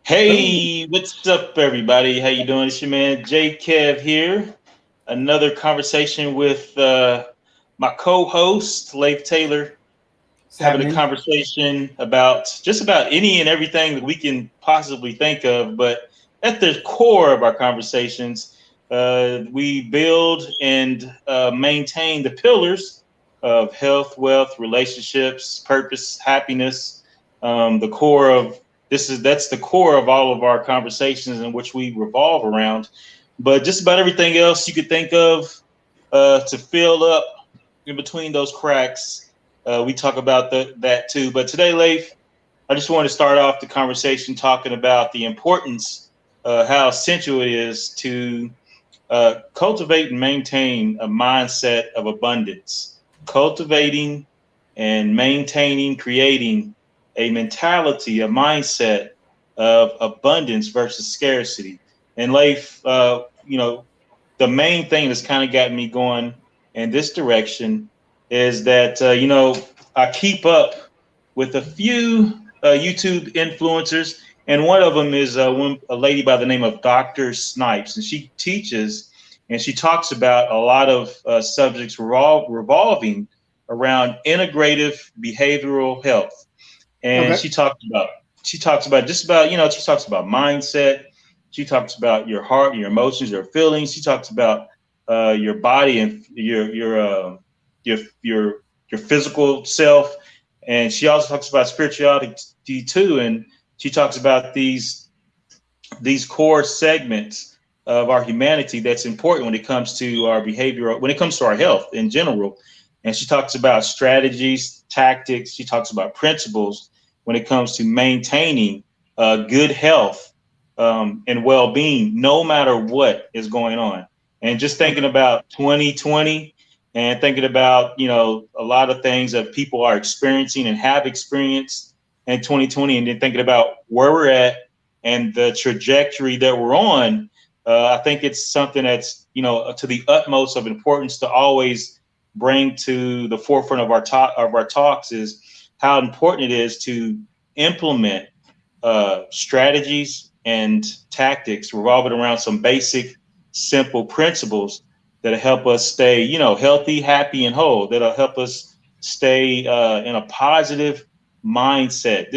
Hey, Hey, what's up, everybody? How you doing? It's your man J Kev here. Another conversation with my co-host Leif Taylor, what's having a happening? conversation about just about any and everything that we can possibly think of. But at the core of our conversations, we build and maintain the pillars of health, wealth, relationships, purpose, happiness. The core of that's the core of all of our conversations in which we revolve around. But just about everything else you could think of to fill up in between those cracks, we talk about that too. But today, Leif, I just want to start off the conversation talking about the importance, how essential it is to cultivate and maintain a mindset of abundance, cultivating and maintaining, creating a mentality, a mindset of abundance versus scarcity. And Leif, the main thing that's kind of got me going in this direction is that, I keep up with a few YouTube influencers, and one of them is a lady by the name of Dr. Snipes, and she teaches and she talks about a lot of subjects revolving around integrative behavioral health. And Okay. she talks about just about she talks about mindset. She talks about your heart, your emotions, your feelings. She talks about your body and your physical self, and she also talks about spirituality too. And she talks about these core segments of our humanity that's important when it comes to our behavior, when it comes to our health in general. And she talks about strategies, tactics. She talks about principles when it comes to maintaining good health and well-being, no matter what is going on. And just thinking Okay. about 2020 and thinking about a lot of things that people are experiencing and have experienced in 2020, and then thinking about where we're at and the trajectory that we're on, I think it's something that's to the utmost of importance to always bring to the forefront of our talks is how important it is to implement strategies and tactics revolving around some basic, simple principles that help us stay, healthy, happy, and whole. That'll help us stay in a positive mindset.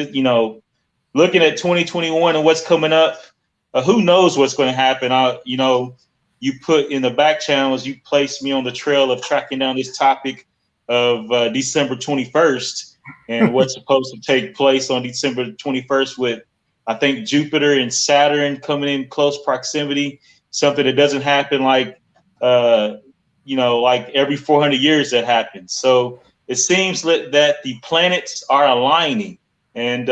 Looking at 2021 and what's coming up, who knows what's going to happen? You put in the back channels, you placed me on the trail of tracking down this topic of December 21st and what's supposed to take place on December 21st with, I think, Jupiter and Saturn coming in close proximity, something that doesn't happen uh, like every 400 years that happens. So it seems that the planets are aligning. And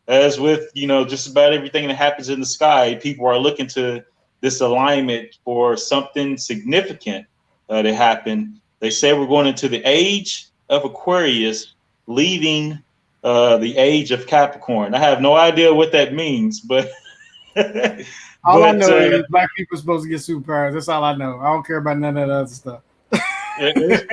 as with just about everything that happens in the sky, people are looking to this alignment for something significant to happen. They say we're going into the age of Aquarius, leaving the age of Capricorn. I have no idea what that means, but All I but know is black people are supposed to get superpowers. That's all I know. I don't care about none of the other stuff.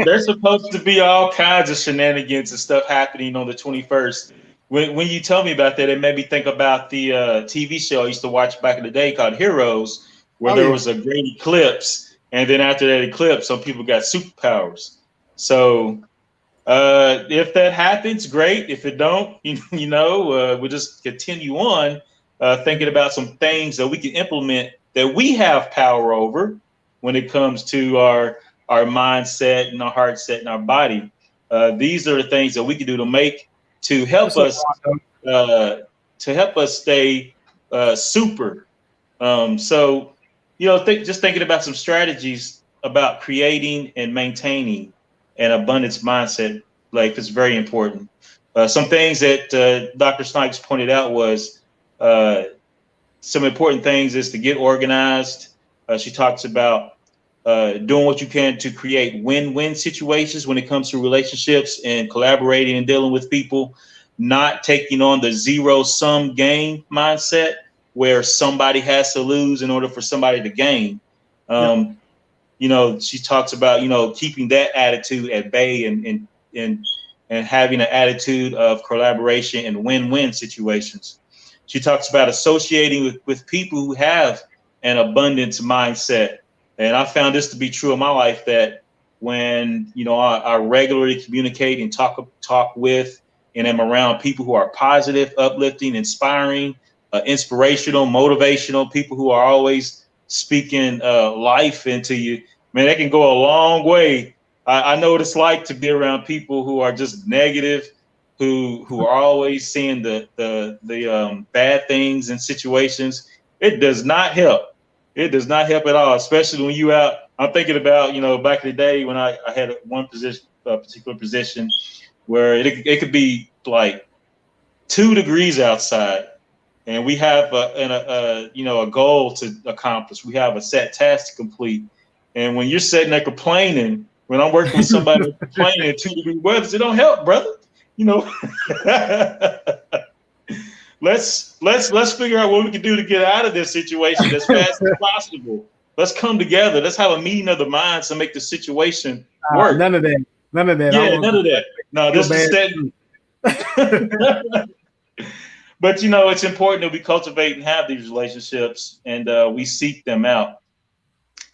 there's supposed to be all kinds of shenanigans and stuff happening on the 21st. When you tell me about that, it made me think about the TV show I used to watch back in the day called Heroes, where Oh there yeah. was a great eclipse, and then after that eclipse, some people got superpowers. So if that happens, great. If it don't, we'll just continue on thinking about some things that we can implement that we have power over when it comes to our mindset and our heart set and our body. These are the things that we can do to help What's up, us Rondo? uh, stay super. So, just thinking about some strategies about creating and maintaining an abundance mindset life is very important. Some things that Dr. Snipes pointed out was uh, some important things is to get organized. She talks about doing what you can to create win-win situations when it comes to relationships and collaborating and dealing with people, not taking on the zero-sum game mindset where somebody has to lose in order for somebody to gain. Yep. Um, she talks about keeping that attitude at bay and having an attitude of collaboration and win-win situations. She talks about associating with people who have an abundance mindset. And I found this to be true in my life, that when, I regularly communicate and talk with and am around people who are positive, uplifting, inspiring, inspirational, motivational, people who are always speaking life into you, man, that can go a long way. I know what it's like to be around people who are just negative, who are always seeing the bad things in situations. It does not help. It does not help at all, especially when you out. I'm thinking about, back in the day when I had one position, a particular position, where it could be like 2 degrees outside, and we have a goal to accomplish. We have a set task to complete, and when you're sitting there complaining, when I'm working with somebody complaining in 2-degree weather, it don't help, brother. Let's figure out what we can do to get out of this situation as fast as possible. Let's come together. Let's have a meeting of the minds to make the situation work. None of that. Yeah, none of that. No, this is that. But it's important that we cultivate and have these relationships, and we seek them out,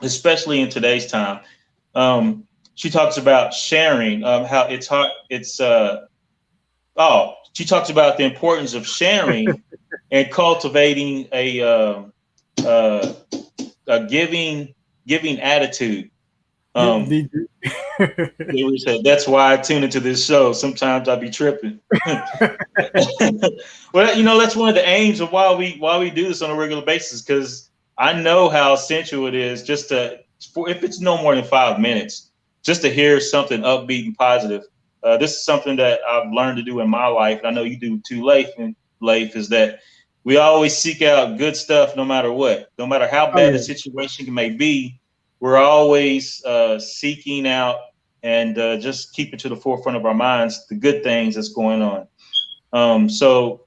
especially in today's time. She talks about sharing, how it's hard. She talks about the importance of sharing and cultivating a giving attitude. That's why I tune into this show. Sometimes I be tripping. Well, that's one of the aims of why we do this on a regular basis, because I know how essential it is just if it's no more than 5 minutes, just to hear something upbeat and positive. This is something that I've learned to do in my life, and I know you do too, Leif, is that we always seek out good stuff no matter what. No matter how bad the situation may be, we're always seeking out and just keeping to the forefront of our minds the good things that's going on. Cultivating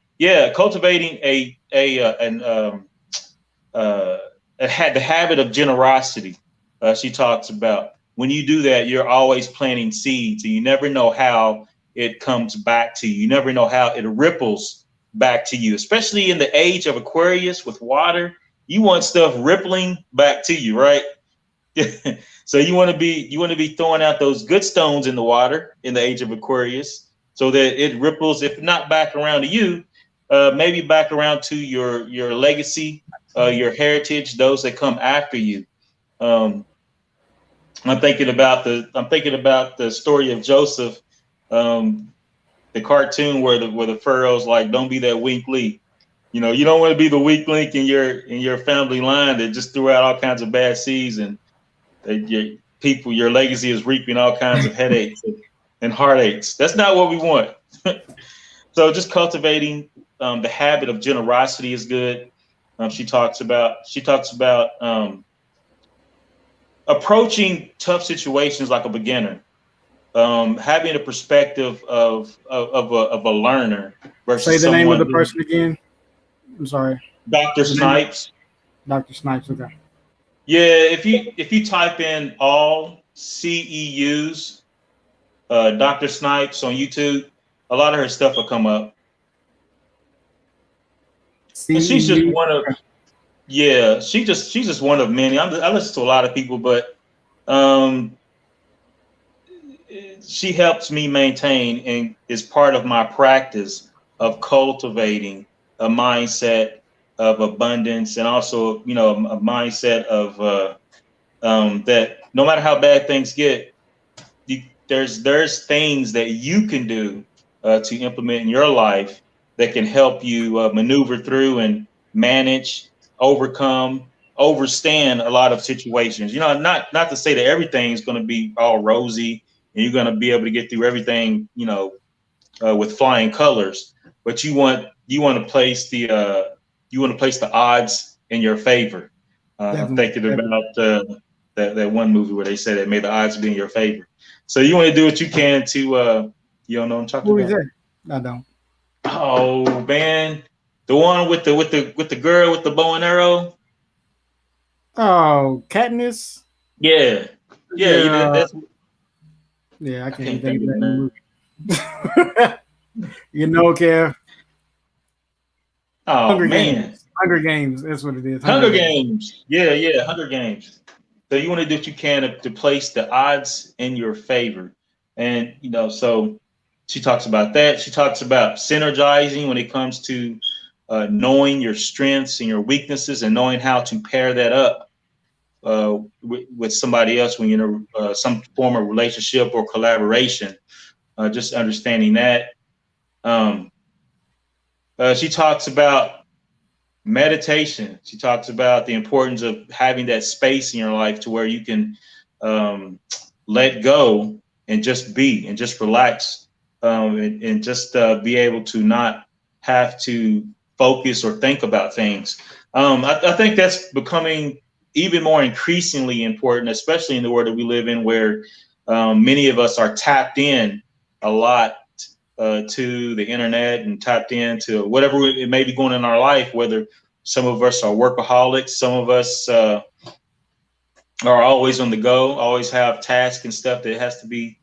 the habit of generosity. She talks about. When you do that, you're always planting seeds, and you never know how it comes back to you. You never know how it ripples back to you, especially in the age of Aquarius with water. You want stuff rippling back to you, right? So you want to be throwing out those good stones in the water in the age of Aquarius, so that it ripples, if not back around to you, maybe back around to your legacy, your heritage, those that come after you. I'm thinking about the story of Joseph, the cartoon where the Pharaoh's like, don't be that weak link. You don't want to be the weak link in your family line that just threw out all kinds of bad seeds, and your legacy is reaping all kinds of headaches and heartaches. That's not what we want. So just cultivating the habit of generosity is good. She talks about approaching tough situations like a beginner, having a perspective of a learner versus. Say the name of the person again. I'm sorry. Dr. Snipes. Dr. Snipes. Okay. Yeah, if you type in all CEUs, Dr. Snipes on YouTube, a lot of her stuff will come up. And she's just one of. Yeah, she's just one of many. I listen to a lot of people, but she helps me maintain and is part of my practice of cultivating a mindset of abundance, and also, a mindset of that no matter how bad things get, there's things that you can do to implement in your life that can help you maneuver through and manage, overcome, overstand a lot of situations. Not to say that everything's going to be all rosy and you're going to be able to get through everything, with flying colors, but you want to place the odds in your favor. I'm thinking about that one movie where they say that may the odds be in your favor. So you want to do what you can to, you don't know what I'm talking about? Who is that? I don't. Oh man, the one with the girl with the bow and arrow. Oh, Katniss. Yeah. I can't think of that movie. Kev. Oh Hunger man, Games. Hunger Games. That's what it is. Hunger Games. Yeah, yeah, Hunger Games. So you want to do what you can to place the odds in your favor, and so she talks about that. She talks about synergizing when it comes to knowing your strengths and your weaknesses, and knowing how to pair that up with somebody else when you're in some form of relationship or collaboration. Just understanding that. Um, she talks about meditation. She talks about the importance of having that space in your life to where you can let go and just be and just relax, and just be able to not have to focus or think about things. I think that's becoming even more increasingly important, especially in the world that we live in, where many of us are tapped in a lot to the internet and tapped into whatever it may be going on in our life, whether some of us are workaholics, some of us are always on the go, always have tasks and stuff that has to be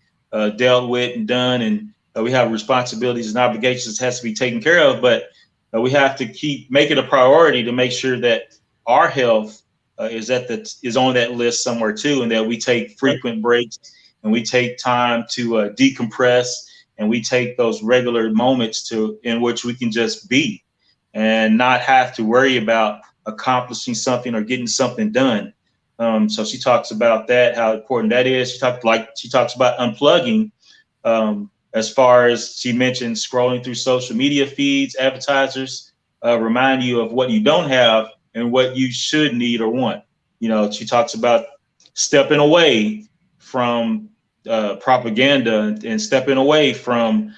dealt with and done. And we have responsibilities and obligations that has to be taken care of. But we have to keep make it a priority to make sure that our health is on that list somewhere too, and that we take frequent breaks and we take time to decompress, and we take those regular moments in which we can just be and not have to worry about accomplishing something or getting something done. So she talks about that, how important that is. She talks about unplugging, as far as she mentioned, scrolling through social media feeds, advertisers remind you of what you don't have and what you should need or want. She talks about stepping away from propaganda and stepping away from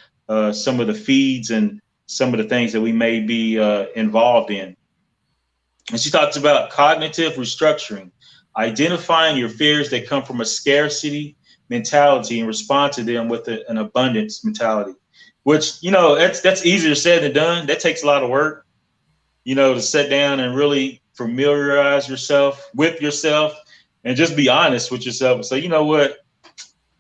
some of the feeds and some of the things that we may be involved in. And she talks about cognitive restructuring, identifying your fears that come from a scarcity mentality and respond to them with an abundance mentality, which, that's easier said than done. That takes a lot of work, to sit down and really familiarize yourself with yourself and just be honest with yourself and say, you know what,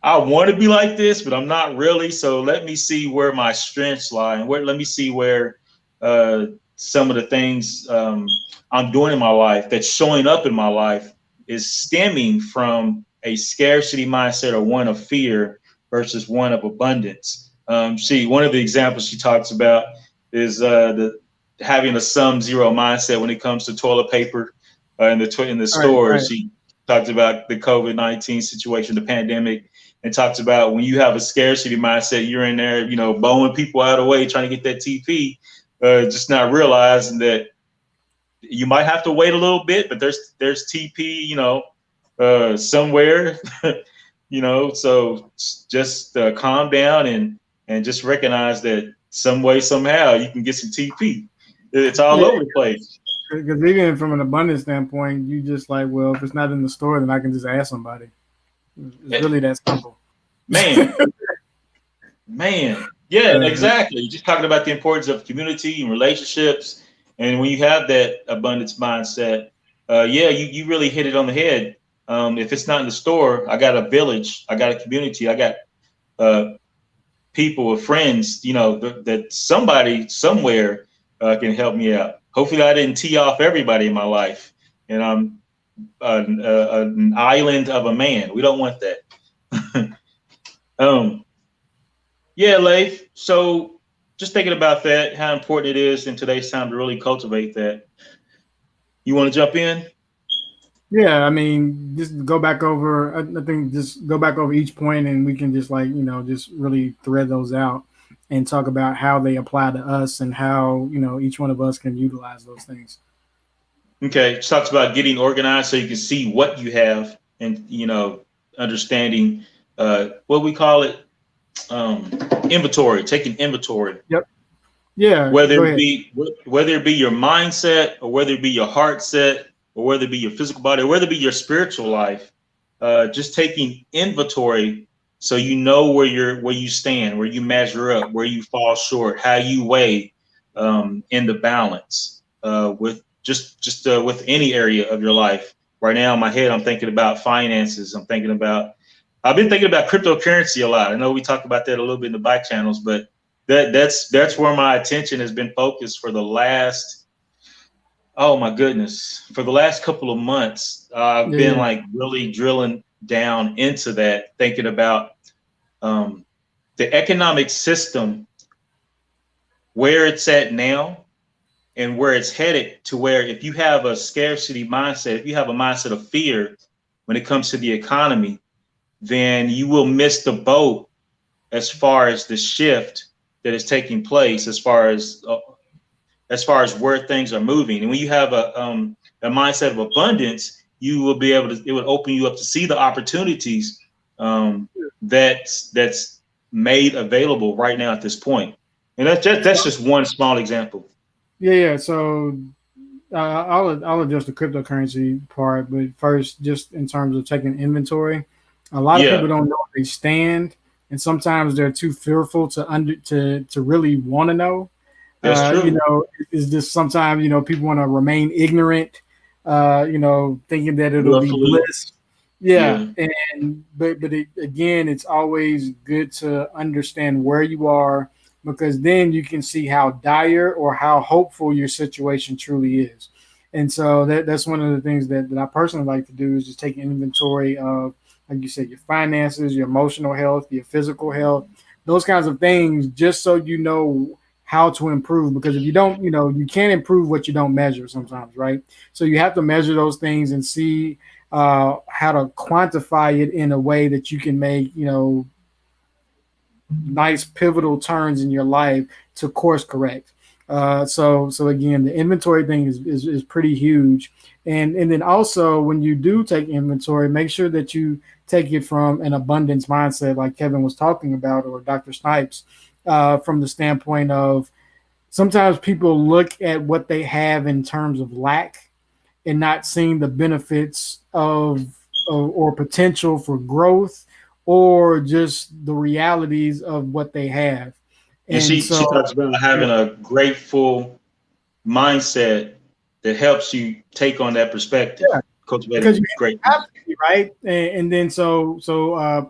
I want to be like this, but I'm not really. So let me see where my strengths lie, and let me see where some of the things I'm doing in my life that's showing up in my life is stemming from a scarcity mindset or one of fear versus one of abundance. One of the examples she talks about is having a sum zero mindset when it comes to toilet paper in the stores. Right. She talked about the COVID-19 situation, the pandemic, and talks about when you have a scarcity mindset, you're in there, blowing people out of the way, trying to get that TP, just not realizing that you might have to wait a little bit, but there's TP, somewhere, so just calm down and just recognize that some way, somehow you can get some TP. It's all over the place. Because even from an abundance standpoint, you just like, well, if it's not in the store, then I can just ask somebody. It's really that simple. Man. Yeah, exactly. Just talking about the importance of community and relationships. And when you have that abundance mindset, you really hit it on the head. If it's not in the store, I got a village, I got a community, I got people, friends, that somebody somewhere can help me out. Hopefully I didn't tee off everybody in my life, and I'm an island of a man. We don't want that. Leif. So just thinking about that, how important it is in today's time to really cultivate that. You want to jump in? Yeah, I mean, just go back over. I think just go back over each point, and we can just just really thread those out and talk about how they apply to us and how each one of us can utilize those things. Okay, she talks about getting organized so you can see what you have, and understanding what we call it, inventory, taking inventory. Yep. Yeah. Whether it be your mindset, or whether it be your heart set, or whether it be your physical body, or whether it be your spiritual life, just taking inventory so you know where you stand, where you measure up, where you fall short, how you weigh in the balance with with any area of your life. Right now in my head, I'm thinking about finances. I've been thinking about cryptocurrency a lot. I know we talked about that a little bit in the back channels, but that's where my attention has been focused for the last, oh my goodness, for the last couple of months. I've been Yeah. like really drilling down into that, thinking about the economic system, where it's at now and where it's headed, to where if you have a scarcity mindset, if you have a mindset of fear when it comes to the economy, then you will miss the boat as far as the shift that is taking place, as far as where things are moving. And when you have a mindset of abundance, you will be able to, it would open you up to see the opportunities that's made available right now at this point. And that's just one small example. Yeah. So I'll address the cryptocurrency part, but first, just in terms of taking inventory, a lot of people Yeah, don't know where they stand, and sometimes they're too fearful to really want to know. that's You true. know, it's just sometimes people want to remain ignorant, thinking that it'll be Willfully. bliss. Yeah, Yeah. and again, it's always good to understand where you are, because then you can see how dire or how hopeful your situation truly is. And so that's one of the things that I personally like to do, is just take inventory of, like you said, your finances, your emotional health, your physical health, those kinds of things, just so you know how to improve. Because if you don't, you can't improve what you don't measure sometimes, right? So you have to measure those things and see how to quantify it in a way that you can make, nice pivotal turns in your life to course correct. So again, the inventory thing is pretty huge, and then also when you do take inventory, make sure that you take it from an abundance mindset, like Kevin was talking about, or Dr. Snipes, from the standpoint of, sometimes people look at what they have in terms of lack and not seeing the benefits or potential for growth, or just the realities of what they have. And And she so, talks about having a grateful mindset that helps you take on that perspective, yeah, because cultivating you have greatness. to be, right. And then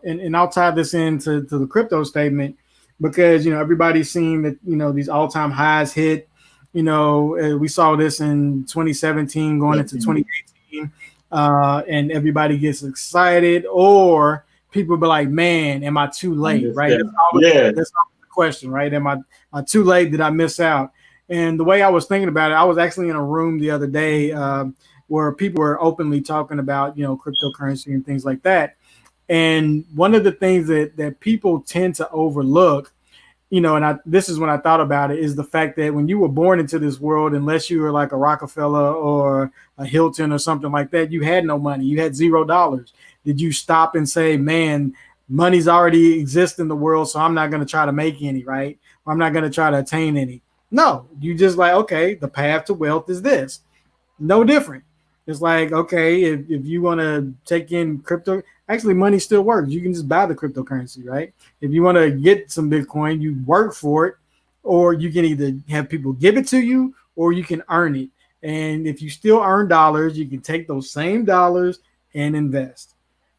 and I'll tie this into the crypto statement, because everybody's seeing that these all-time highs hit. We saw this in 2017 going into 2018, and everybody gets excited, or people be like, "Man, am I too late?" Right? Yeah. That's always the question, right? Am I too late? Did I miss out? And the way I was thinking about it, I was actually in a room the other day, where people were openly talking about cryptocurrency and things like that. And one of the things that people tend to overlook, and this is when I thought about it, is the fact that when you were born into this world, unless you were like a Rockefeller or a Hilton or something like that, you had no money. You had $0. Did you stop and say, "Man, money's already exist in the world, so I'm not going to try to make any, right? Or I'm not going to try to attain any"? No, you just like, okay, the path to wealth is this. No different. It's like, okay, if you want to take in crypto, actually money still works. You can just buy the cryptocurrency, right? If you want to get some Bitcoin, you work for it, or you can either have people give it to you, or you can earn it. And if you still earn dollars, you can take those same dollars and invest.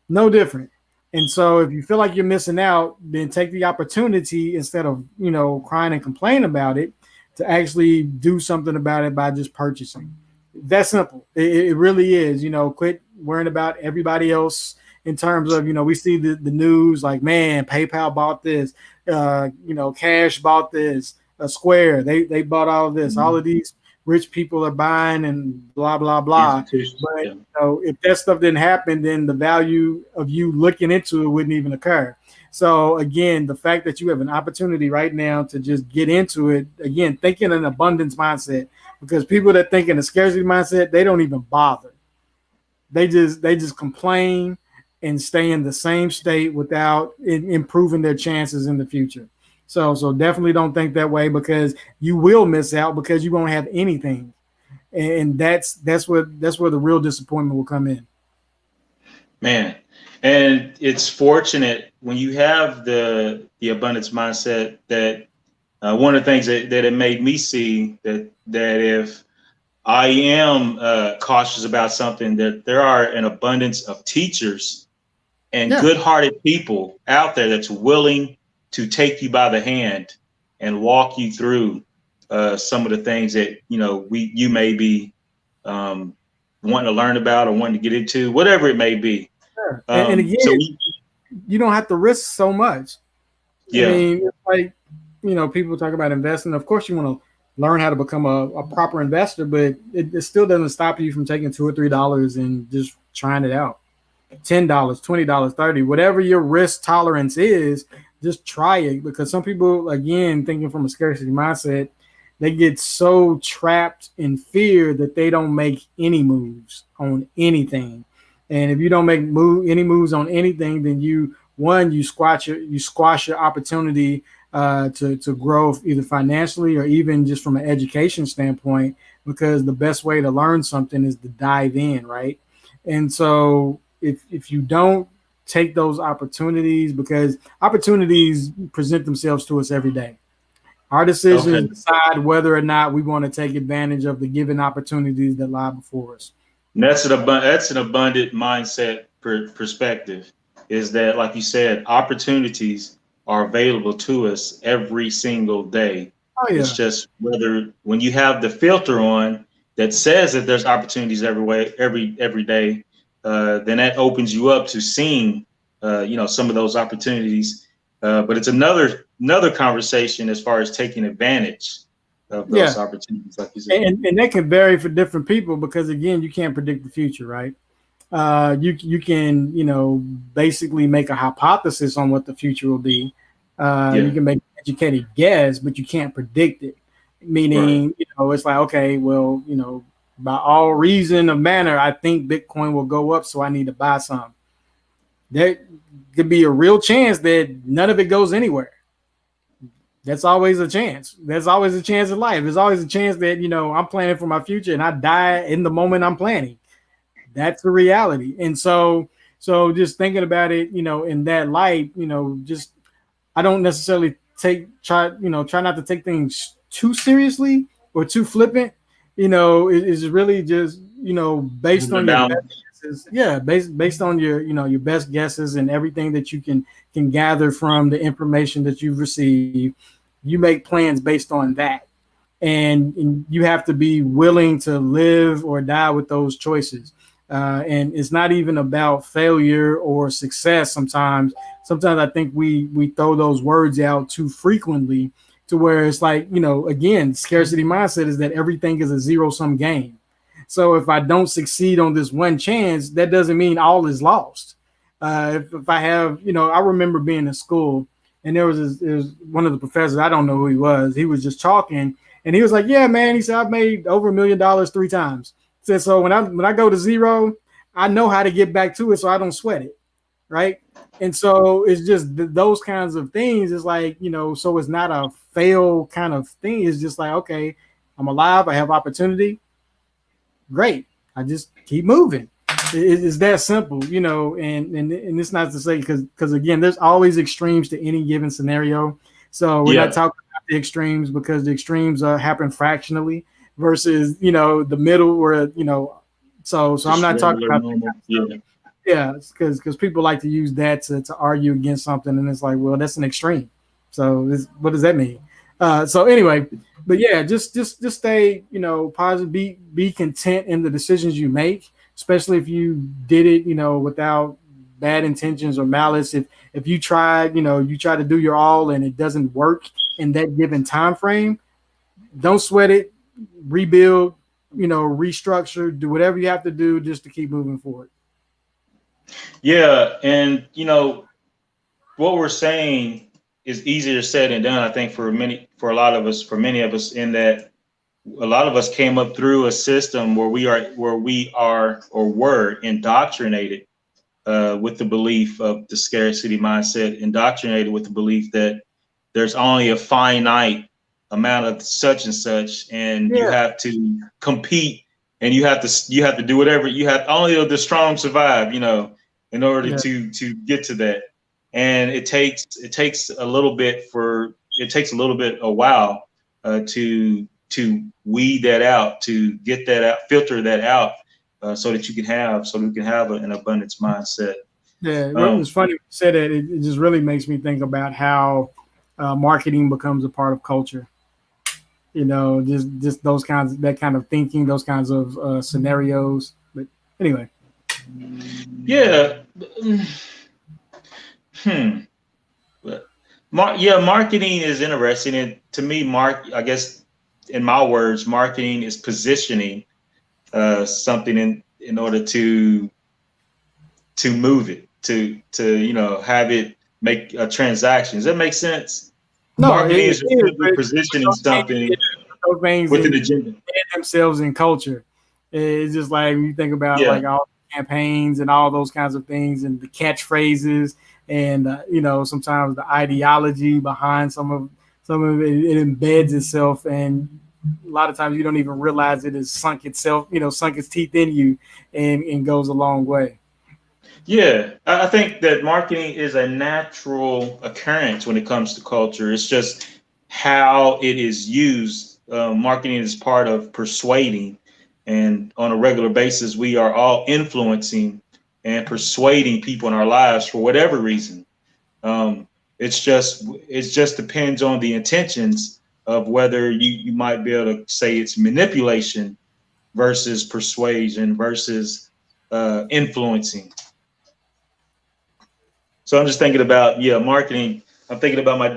No different. And so if you feel like you're missing out, then take the opportunity, instead of, crying and complaining about it, to actually do something about it by just purchasing. That simple. It really is. Quit worrying about everybody else, in terms of, we see the news like, man, PayPal bought this, Cash bought this, Square, they bought all of this, all of these rich people are buying, and blah blah blah. Institutions. But Yeah. if that stuff didn't happen, then the value of you looking into it wouldn't even occur. So again, the fact that you have an opportunity right now to just get into it, again, thinking an abundance mindset, because people that think in a scarcity mindset, they don't even bother. They just complain and stay in the same state without improving their chances in the future. So definitely don't think that way, because you will miss out, because you won't have anything. And that's where the real disappointment will come in. Man, and it's fortunate when you have the abundance mindset that one of the things that it made me see that if I am cautious about something, that there are an abundance of teachers and Yeah. good-hearted people out there that's willing to take you by the hand and walk you through some of the things that you may be wanting to learn about or wanting to get into, whatever it may be. Sure. And again, you don't have to risk so much. I mean, it's like, people talk about investing. Of course, you want to learn how to become a proper investor, but it still doesn't stop you from taking $2 or $3 and just trying it out. $10, $20, $30, whatever your risk tolerance is, just try it. Because some people, again, thinking from a scarcity mindset, they get so trapped in fear that they don't make any moves on anything. And if you don't make any moves on anything, then you squash your opportunity to grow either financially or even just from an education standpoint, because the best way to learn something is to dive in, right? And so if you don't take those opportunities, because opportunities present themselves to us every day. Our decisions decide whether or not we want to take advantage of the given opportunities that lie before us. And that's an abundant mindset perspective, is that, like you said, opportunities are available to us every single day. Oh, yeah. It's just whether, when you have the filter on that says that there's opportunities every day, then that opens you up to seeing, some of those opportunities. But it's another conversation as far as taking advantage of those opportunities, like you said. And that can vary for different people, because again, you can't predict the future, right? You can, basically make a hypothesis on what the future will be. You can make an educated guess, but you can't predict it. Meaning, it's like, okay, well, by all reason of manner, I think Bitcoin will go up, so I need to buy some. There could be a real chance that none of it goes anywhere. That's always a chance. There's always a chance in life. There's always a chance that, I'm planning for my future and I die in the moment I'm planning. That's the reality. And so just thinking about it, in that light, just, I don't necessarily try not to take things too seriously or too flippant. It's really just, based on your best guesses. Based on your, your best guesses and everything that you can gather from the information that you've received. You make plans based on that. And you have to be willing to live or die with those choices. And it's not even about failure or success. Sometimes I think we throw those words out too frequently, to where it's like, again, scarcity mindset is that everything is a zero-sum game. So if I don't succeed on this one chance, that doesn't mean all is lost. If I have, I remember being in school, and there was one of the professors, I don't know who he was. He was just talking, and he was like, "Yeah, man," he said, "I've made over $1 million 3 times." He said, "So when I go to zero, I know how to get back to it, so I don't sweat it." Right. And so it's just those kinds of things. It's like, so it's not a fail kind of thing. It's just like, okay, I'm alive. I have opportunity. Great. I just keep moving. It's that simple, and it's not to say, because again, there's always extremes to any given scenario. So we're not talking about the extremes, because the extremes happen fractionally versus, the middle, where, so I'm not talking about that. Yeah, because people like to use that to argue against something, and it's like, well, that's an extreme. So what does that mean? So anyway, but yeah, just stay, positive, be content in the decisions you make, especially if you did it, without bad intentions or malice. If you tried, you try to do your all and it doesn't work in that given time frame, don't sweat it. Rebuild, restructure, do whatever you have to do just to keep moving forward. Yeah, and what we're saying is easier said than done, I think, for many of us, in that a lot of us came up through a system where we were indoctrinated with the belief of the scarcity mindset, indoctrinated with the belief that there's only a finite amount of such and such, and you have to compete, and you have to do whatever you have. Only the strong survive, in order to get to that. And it takes a while to weed that out, to get that out, filter that out, so we can have an abundance mindset. Yeah, it was funny you said that. It just really makes me think about how marketing becomes a part of culture. Just those kinds, that kind of thinking, those kinds of scenarios. But anyway, Yeah. Hmm. Yeah, marketing is interesting, and to me, I guess, in my words, marketing is positioning something in order to move it, to have it make a transaction. Does that make sense? no, Marketing it is just is. simply positioning something Those things with an embed agenda. themselves in culture. It's just like when you think about Yeah, like all the campaigns and all those kinds of things and the catchphrases and sometimes the ideology behind some of it, it embeds itself, and a lot of times you don't even realize it has sunk itself, sunk its teeth in you, and goes a long way. yeah. I think that marketing is a natural occurrence when it comes to culture. It's just how it is used. Marketing is part of persuading, and on a regular basis, we are all influencing and persuading people in our lives for whatever reason. Um, it just depends on the intentions of whether you might be able to say it's manipulation versus persuasion versus influencing. So I'm just thinking about, yeah, marketing. I'm thinking about my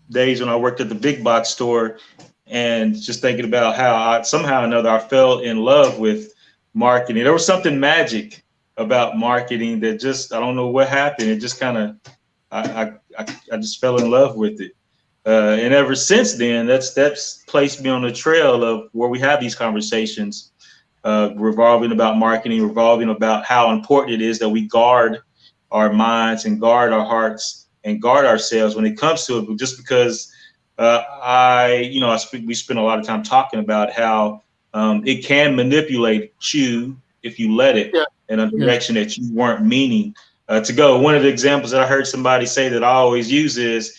days when I worked at the big box store, and just thinking about how I somehow or another I fell in love with marketing. There was something magic about marketing that just, I don't know what happened. It just kind of, I just fell in love with it. And ever since then, that's placed me on the trail of where we have these conversations, revolving about marketing, revolving about how important it is that we guard our minds and guard our hearts and guard ourselves when it comes to it. Just because we spend a lot of time talking about how it can manipulate you if you let it Yeah, in a yeah, direction that you weren't meaning to go. One of the examples that I heard somebody say that I always use is,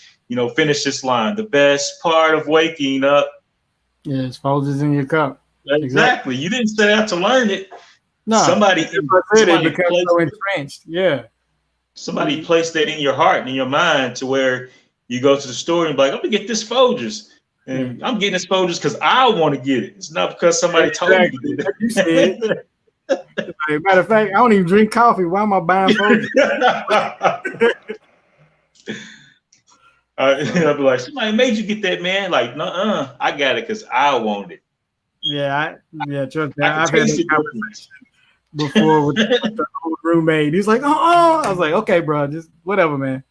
finish this line: the best part of waking up. yeah. It's Folgers in your cup. Exactly. Exactly. You didn't set out to learn it. No, Somebody, that's what I said. It somebody becomes placed so entrenched. Yeah. somebody placed that in your heart and in your mind to where you go to the store and be like, I'm gonna get this Folgers. Yeah. And I'm getting this Folgers because I want to get it. It's not because somebody told me to Exactly. get Like you said. it. Matter of fact, I don't even drink coffee. Why am I buying Folgers? So I'll be like, somebody made you get that, man. Like, no, I got it because I want it. yeah, trust me. I can I've had taste that the difference. conversation before with the old roommate. He's like, I was like, okay, bro, just whatever, man.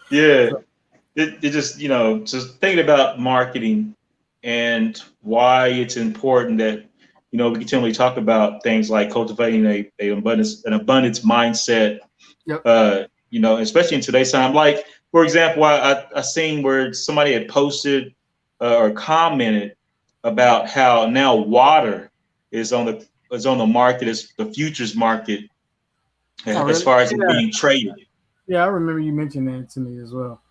Yeah. So, It just, just thinking about marketing and why it's important that, we continually talk about things like cultivating an abundance mindset, yep. especially in today's time. Like, for example, I seen where somebody had posted or commented about how now water is on the market, as the futures market, Oh, as really? far as it Yeah. being traded. Yeah, I remember you mentioned that to me as well.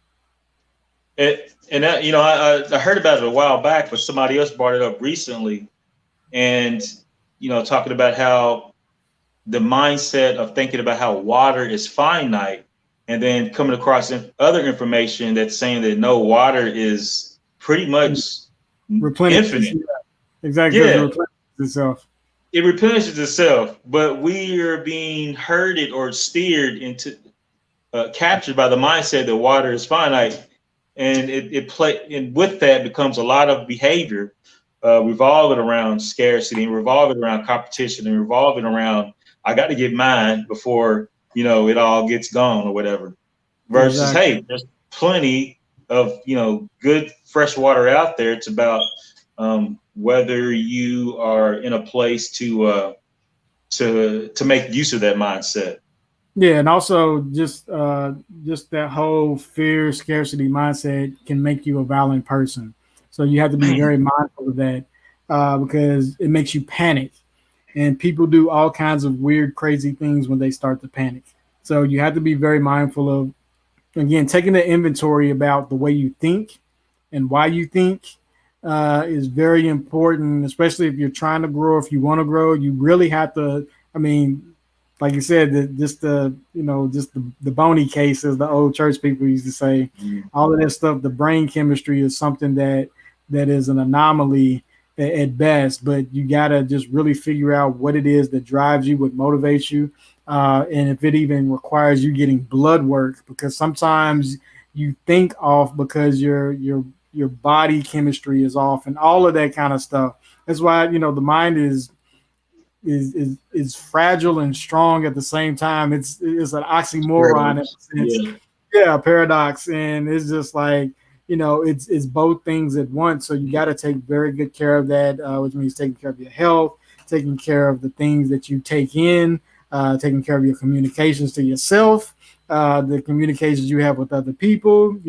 And that, I heard about it a while back, but somebody else brought it up recently, and talking about how the mindset of thinking about how water is finite, and then coming across other information that's saying that no, water is pretty much Replenishes. infinite. Yeah, exactly, because it Yeah, replenishes itself. it replenishes itself, but we are being herded or steered into, captured by the mindset that water is finite, and and with that becomes a lot of behavior revolving around scarcity and revolving around competition and revolving around, I got to get mine before it all gets gone or whatever. Versus, Exactly. hey, there's plenty of good fresh water out there. It's about whether you are in a place to make use of that mindset. Yeah, and also just that whole fear scarcity mindset can make you a violent person. So you have to be very mindful of that because it makes you panic, and people do all kinds of weird, crazy things when they start to panic. So you have to be very mindful of, again, taking the inventory about the way you think and why you think is very important, especially if you're trying to grow. If you want to grow, you really have to. I mean, like you said, just the bony case, as the old church people used to say. All of that stuff, the brain chemistry is something that is an anomaly at best. But you gotta just really figure out what it is that drives you, what motivates you, and if it even requires you getting blood work, because sometimes you think off because your body chemistry is off and all of that kind of stuff. That's why the mind is fragile and strong at the same time. It's an oxymoron in a sense. Yeah. Yeah, paradox, and it's just like it's both things at once. So you got to take very good care of that, which means taking care of your health, taking care of the things that you take in, taking care of your communications to yourself, the communications you have with other people.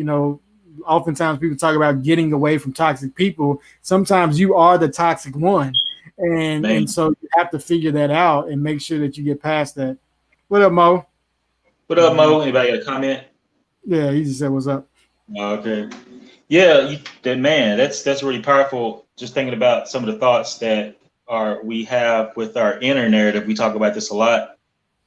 Oftentimes people talk about getting away from toxic people. Sometimes you are the toxic one. And so you have to figure that out and make sure that you get past that. What up, Mo? What up, Mo? Anybody got a comment? Yeah, he just said, "What's up?" Okay. Yeah, that's really powerful. Just thinking about some of the thoughts that we have with our inner narrative. We talk about this a lot,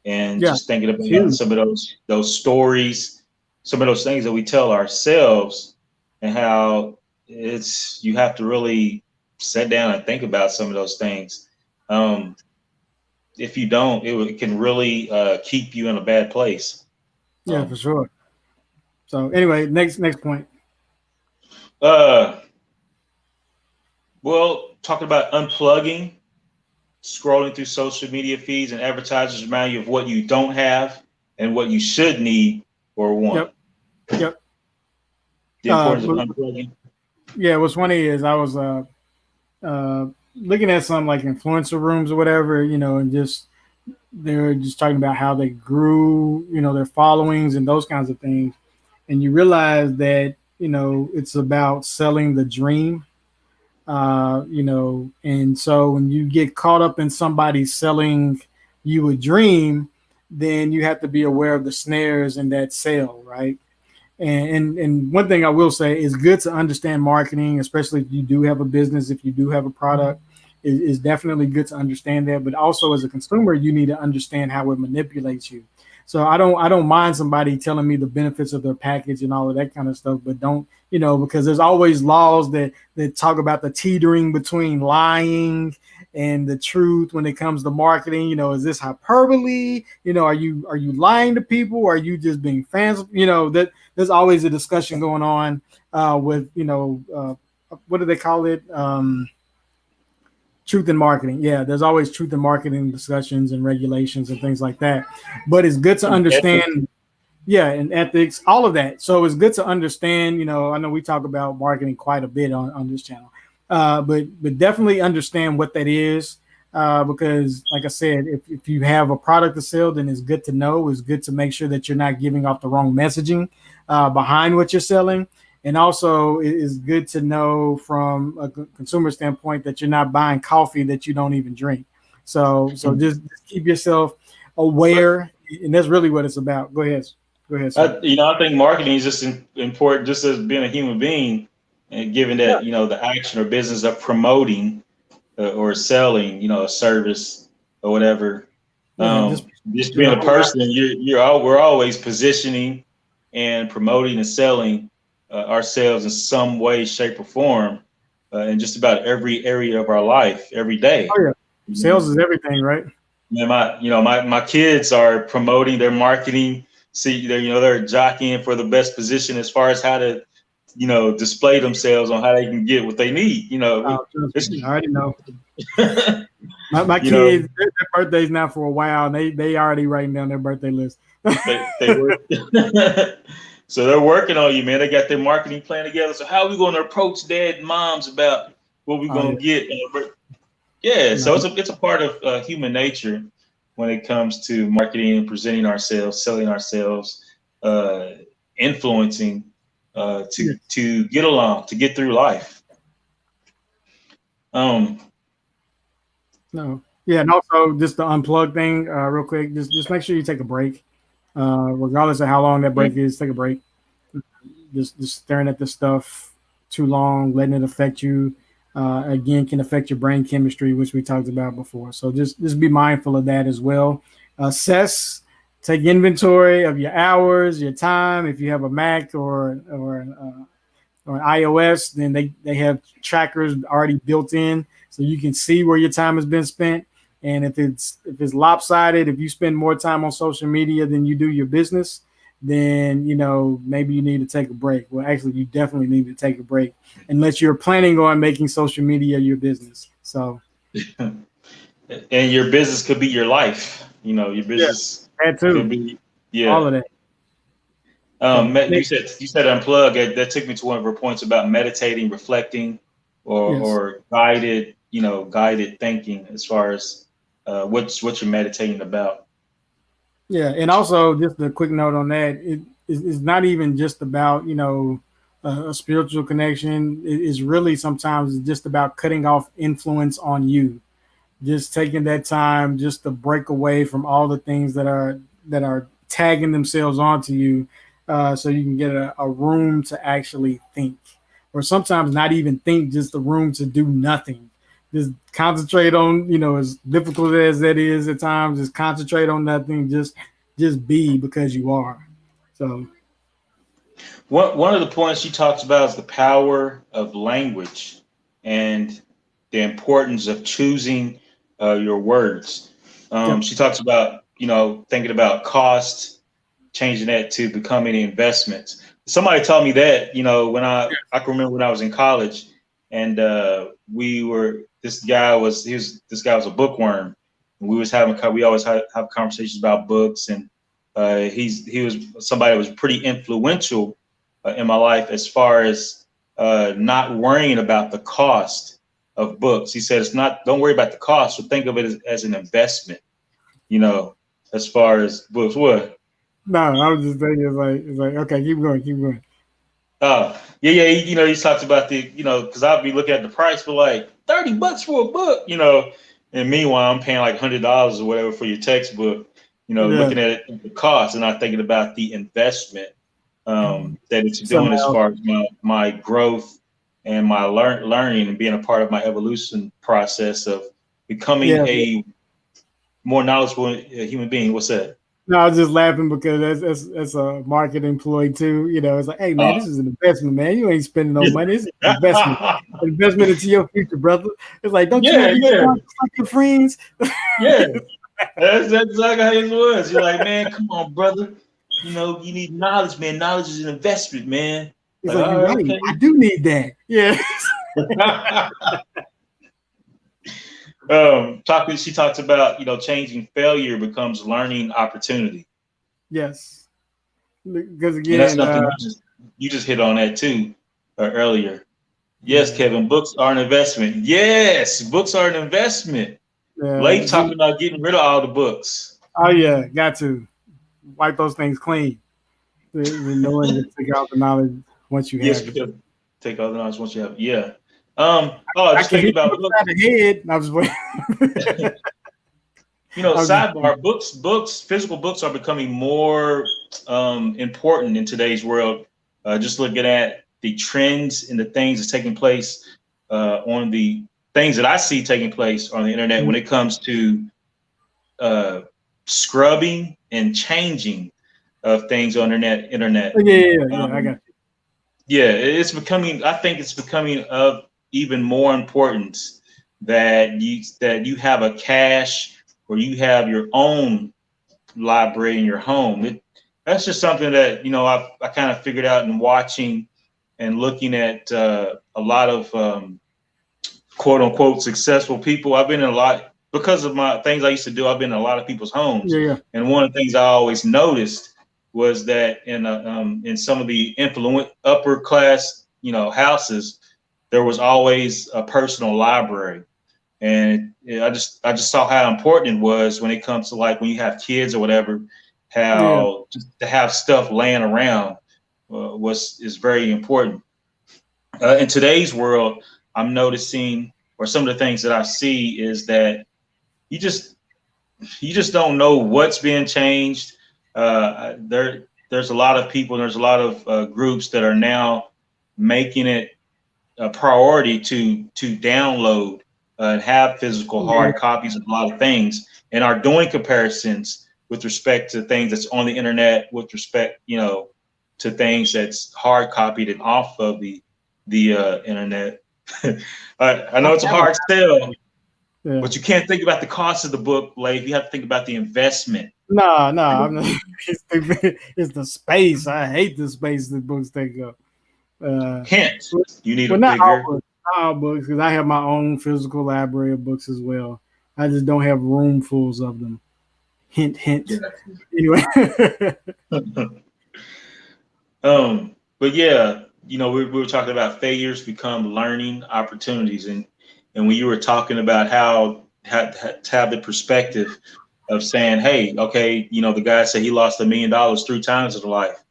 and just thinking about some of those stories, some of those things that we tell ourselves, and how you have to really sit down and think about some of those things. If you don't, it can really keep you in a bad place. Yeah, for sure. So anyway, next point. Well, talking about unplugging, scrolling through social media feeds and advertisers remind you of what you don't have and what you should need or want. Yep. The importance of unplugging. Yeah, what's funny is I was looking at some like influencer rooms or whatever, and just they're just talking about how they grew, their followings and those kinds of things. And you realize that, it's about selling the dream, and so when you get caught up in somebody selling you a dream, then you have to be aware of the snares in that sale, right? And one thing I will say is good to understand marketing, especially if you do have a business, if you do have a product, is definitely good to understand that. But also as a consumer, you need to understand how it manipulates you. So I don't mind somebody telling me the benefits of their package and all of that kind of stuff, but don't, because there's always laws that talk about the teetering between lying and the truth when it comes to marketing. Is this hyperbole? Are you lying to people? Or are you just being fans? That there's always a discussion going on with what do they call it? Truth in marketing. Yeah, there's always truth in marketing discussions and regulations and things like that. But it's good to understand, and ethics, all of that. So it's good to understand, I know we talk about marketing quite a bit on this channel, but definitely understand what that is. Because like I said, if you have a product to sell, then it's good to know. It's good to make sure that you're not giving off the wrong messaging behind what you're selling. And also, it is good to know from a consumer standpoint that you're not buying coffee that you don't even drink. So just keep yourself aware, and that's really what it's about. Go ahead. I think marketing is just important, just as being a human being, and given that the action or business of promoting or selling, a service or whatever. Just being a person, we're always positioning and promoting and selling ourselves in some way, shape, or form, in just about every area of our life, every day. Oh yeah, sales is everything, right? And my kids are promoting their marketing. See, they're jockeying for the best position as far as how to, display themselves on how they can get what they need. I already know. my kids, their birthday's not for a while, and they already writing down their birthday list. they work. So they're working on you, man. They got their marketing plan together. So how are we going to approach dad and moms about what we're going to get? Yeah, so it's a part of human nature when it comes to marketing and presenting ourselves, selling ourselves, influencing to get along, to get through life. And also just the unplug thing, real quick. Just make sure you take a break. Regardless of how long that break is, take a break. Just staring at this stuff too long, letting it affect you, again, can affect your brain chemistry, which we talked about before. So just be mindful of that as well. assess, take inventory of your hours, your time. If you have a Mac or an iOS, then they have trackers already built in, so you can see where your time has been spent. And if it's lopsided, if you spend more time on social media than you do your business, then maybe you need to take a break. Well, actually, you definitely need to take a break unless you're planning on making social media your business. So, and your business could be your life. Your yeah, business that could too, be, all yeah. of that. So, You said unplug. That took me to one of her points about meditating, reflecting, or yes. guided thinking as far as what you're meditating about. Yeah, and also just a quick note on that, it's not even just about a spiritual connection. It's really sometimes just about cutting off influence on you, just taking that time just to break away from all the things that are tagging themselves onto you, so you can get a room to actually think, or sometimes not even think, just a room to do nothing. Just concentrate on, as difficult as that is at times, just concentrate on nothing, just be, because you are. So One of the points she talks about is the power of language and the importance of choosing your words. yep. She talks about thinking about cost, changing that to becoming investments. Somebody taught me that when I can remember when I was in college, and this guy was a bookworm, and we always have conversations about books, and he was somebody that was pretty influential in my life as far as not worrying about the cost of books. He said don't worry about the cost, but think of it as an investment, as far as books. What? No, I was just thinking, it's like okay, keep going, keep going. Yeah. He talks about because I'll be looking at the price for like $30 for a book, and meanwhile I'm paying like $100 or whatever for your textbook, Yeah, looking at it, the cost, and not thinking about the investment that it's doing something as else. far as my growth and my learning and being a part of my evolution process of becoming Yeah. a more knowledgeable human being. What's that? No, I was just laughing because that's a market employee too. It's like, hey man, Uh, this is an investment, man. You ain't spending no yeah. money. This is an investment into your future, brother. It's like, don't you want Yeah, to be yeah, smart just like your friends? yeah. That's exactly how it was. You're like, man, come on, brother. You need knowledge, man. Knowledge is an investment, man. It's Like, like, all you're right, right. okay. I do need that. Yeah. She talks about, changing failure becomes learning opportunity. Yes. Because And that's again, something you just hit on that too earlier. Yes, yeah, Kevin, books are an investment. Yes, books are an investment. yeah. Leif talking about getting rid of all the books. Oh yeah, got to wipe those things clean. Knowing to take out the knowledge once you Yes, have it. because take all the knowledge once you have it. Yeah. I Just can thinking hit you about books. upside the head. I was waiting. I was just, Sidebar, physical books are becoming more important in today's world. Just looking at the trends and the things that's taking place on the things that I see taking place on the internet when it comes to scrubbing and changing of things on internet. yeah. I got Um, yeah, I think it's becoming of even more importance that you have a cache or you have your own library in your home. That's just something that I kind of figured out in watching and looking at a lot of quote unquote successful people. I've been in a lot because of my things I used to do. I've been in a lot of people's homes, yeah. and one of the things I always noticed was that in some of the influent upper class houses, there was always a personal library. And I just saw how important it was when it comes to like when you have kids or whatever, Yeah. how just to have stuff laying around is very important. In today's world, I'm noticing, or some of the things that I see is that you just you just don't know what's being changed. There's a lot of people, there's a lot of groups that are now making it a priority to download and have physical Yeah. hard copies of a lot of things, and are doing comparisons with respect to things that's on the internet, with respect, to things that's hard copied and off of the internet. I know it's a hard sell, but you can't think about the cost of the book, Leif. You have to think about the investment. No, I'm not, it's the space. I hate the space that books take up. Hence, you need a not bigger. all books, because I have my own physical library of books as well. I just don't have roomfuls of them. Hint, hint. Yeah. Anyway. But yeah, we were talking about failures become learning opportunities, and when you were talking about how to have the perspective of saying, hey, okay, the guy said he lost $1 million 3 times in life.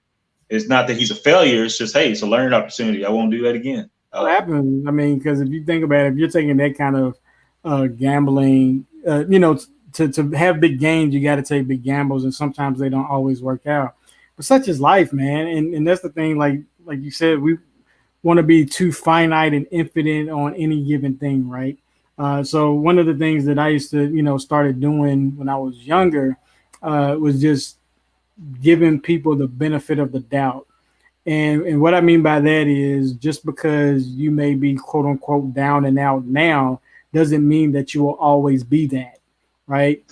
It's not that he's a failure. It's just, hey, it's a learning opportunity. I won't do that again. What happens? I mean, because if you think about it, if you're taking that kind of gambling, to have big gains, you got to take big gambles, and sometimes they don't always work out. But such is life, man. And that's the thing. Like you said, we want to be too finite and infinite on any given thing, right? So one of the things that I used to, started doing when I was younger was just giving people the benefit of the doubt. And what I mean by that is, just because you may be quote unquote down and out now doesn't mean that you will always be that, right?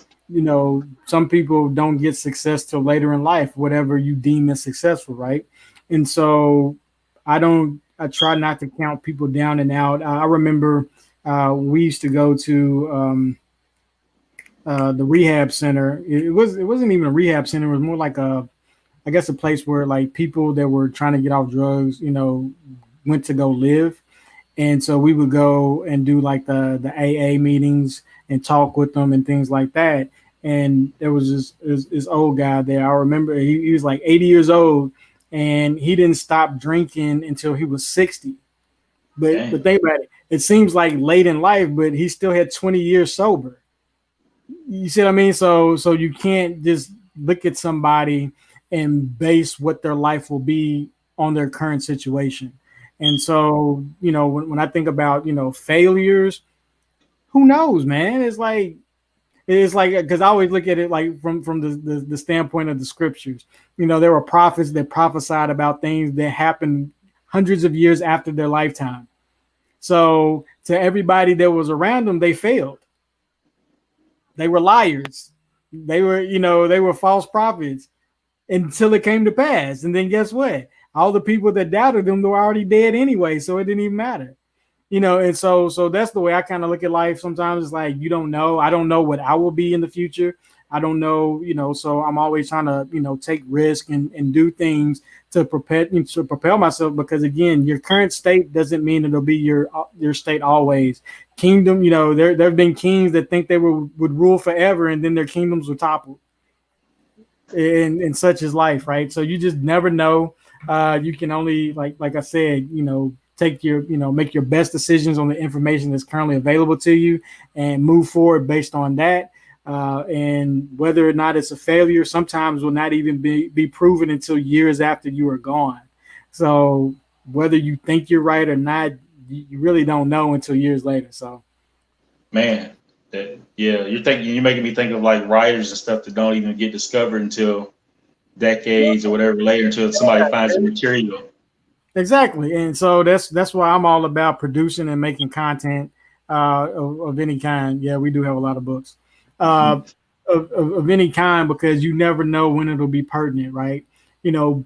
Some people don't get success till later in life, whatever you deem as successful, right? And so I try not to count people down and out. I remember we used to go to the rehab center. It wasn't even a rehab center. It was more like a place where like people that were trying to get off drugs, went to go live. And so we would go and do like the AA meetings and talk with them and things like that. And there was this old guy there. I remember he was like 80 years old, and he didn't stop drinking until he was 60. But think about it. It seems like late in life, but he still had 20 years sober. You see what I mean? So you can't just look at somebody and base what their life will be on their current situation. And so, when I think about, failures, who knows, man? It's like, because I always look at it like from the standpoint of the scriptures. There were prophets that prophesied about things that happened hundreds of years after their lifetime. So to everybody that was around them, they failed. They were liars. They were false prophets until it came to pass. And then guess what? All the people that doubted them were already dead anyway, so it didn't even matter. And so that's the way I kind of look at life. Sometimes it's like, you don't know. I don't know what I will be in the future. I don't know, so I'm always trying to, take risk and do things to propel myself, because again, your current state doesn't mean it'll be your state always. Kingdom, there have been kings that think they would rule forever, and then their kingdoms were toppled. And such is life, right? So you just never know. You can only, like I said, take make your best decisions on the information that's currently available to you and move forward based on that. And whether or not it's a failure, sometimes will not even be proven until years after you are gone. So whether you think you're right or not, you really don't know until years later. So, man, you're making me think of like writers and stuff that don't even get discovered until decades or whatever later, until somebody finds the material. Exactly. And so that's why I'm all about producing and making content of any kind. Yeah, we do have a lot of books of any kind, because you never know when it'll be pertinent, right?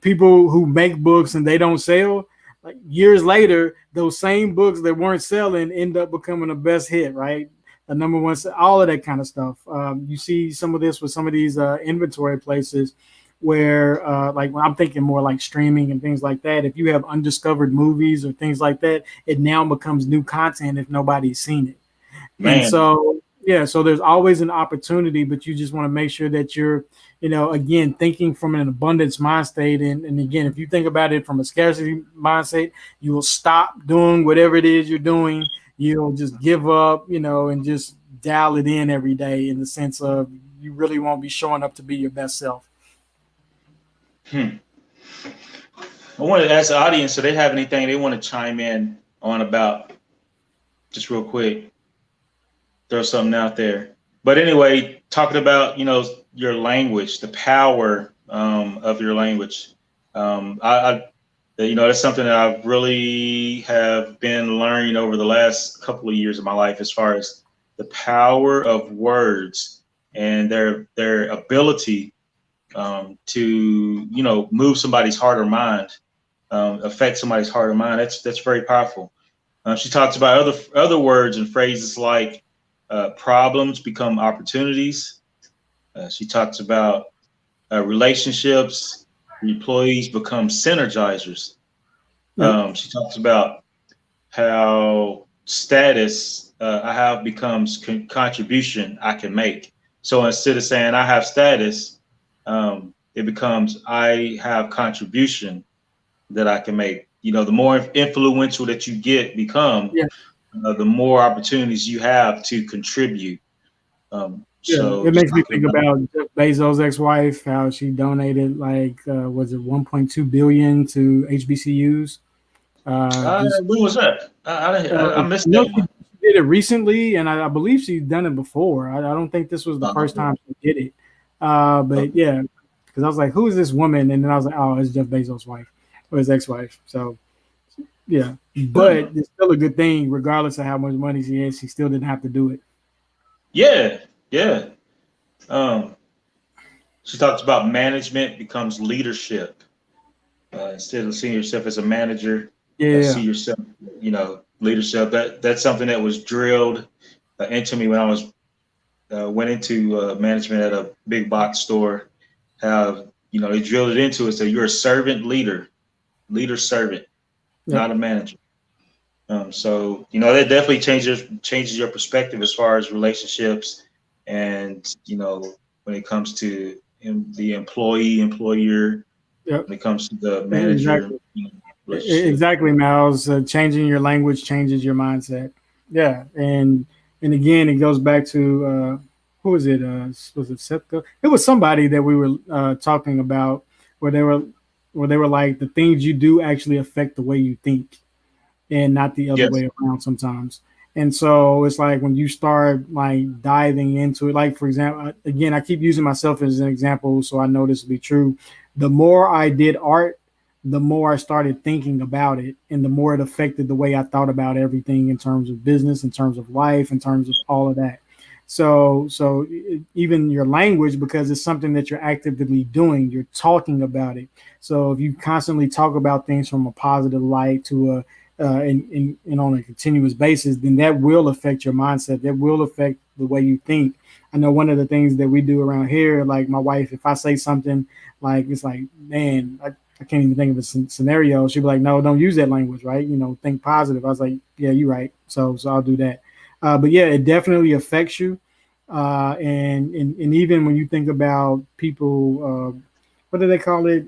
People who make books and they don't sell, like years later, those same books that weren't selling end up becoming the best hit, right? The number one, all of that kind of stuff. You see some of this with some of these inventory places where like when I'm thinking more like streaming and things like that, if you have undiscovered movies or things like that, it now becomes new content if nobody's seen it. Man. And so, yeah, so there's always an opportunity, but you just want to make sure that you're, again, thinking from an abundance mind state. And again, if you think about it from a scarcity mindset, you will stop doing whatever it is you're doing. You'll just give up, and just dial it in every day, in the sense of you really won't be showing up to be your best self. I wanted to ask the audience, so they have anything they want to chime in on about, just real quick, throw something out there. But anyway, talking about, your language, the power of your language. That's something that I've really have been learning over the last couple of years of my life, as far as the power of words and their ability to, move somebody's heart or mind, affect somebody's heart or mind. That's very powerful. She talks about other words and phrases like problems become opportunities. She talks about relationships, employees become synergizers. Yep. She talks about how status I have becomes contribution I can make. So instead of saying I have status, it becomes I have contribution that I can make. The more influential that you become, Yeah. the more opportunities you have to contribute. Yeah, So it just makes me talking think about, about Jeff Bezos' ex-wife, how she donated like was it 1.2 billion to HBCUs. Just when was that? I missed no, that she one. did it recently, and I believe she's done it before. I don't think this was the first Uh, time she did it. But okay. yeah, because I was like, who is this woman? And then I was like, oh, it's Jeff Bezos' wife or his ex-wife. So yeah, but Hmm. it's still a good thing, regardless of how much money she has. She still didn't have to do it. Yeah, yeah. Um, she talks about management becomes leadership. Instead of seeing yourself as a manager, see Yeah, yourself, leadership. That's something that was drilled into me when I was went into management at a big box store. How they drilled it into us that you're a servant leader, leader servant, yep. not a manager. So that definitely changes your perspective as far as relationships, and when it comes to the employee employer, Yep. when it comes to the manager Exactly. relationship. Exactly, Miles. Changing your language changes your mindset. Yeah, and again, it goes back to who was it? Was it Sepka? It was somebody that we were talking about where they were like the things you do actually affect the way you think, and not the other Yes. way around sometimes. And so it's like when you start like diving into it, like for example, again, I keep using myself as an example, so I know this to be true. The more I did art, the more I started thinking about it, and the more it affected the way I thought about everything in terms of business, in terms of life, in terms of all of that. Even your language, because it's something that you're actively doing, you're talking about it. So if you constantly talk about things from a positive light to a and on a continuous basis, then that will affect your mindset. That will affect the way you think. I know one of the things that we do around here, like my wife, if I say something like it's like, man, I can't even think of a scenario. She'd be like, no, don't use that language, right? Think positive. I was like, yeah, you're right. So I'll do that. But yeah, it definitely affects you. And even when you think about people, what do they call it?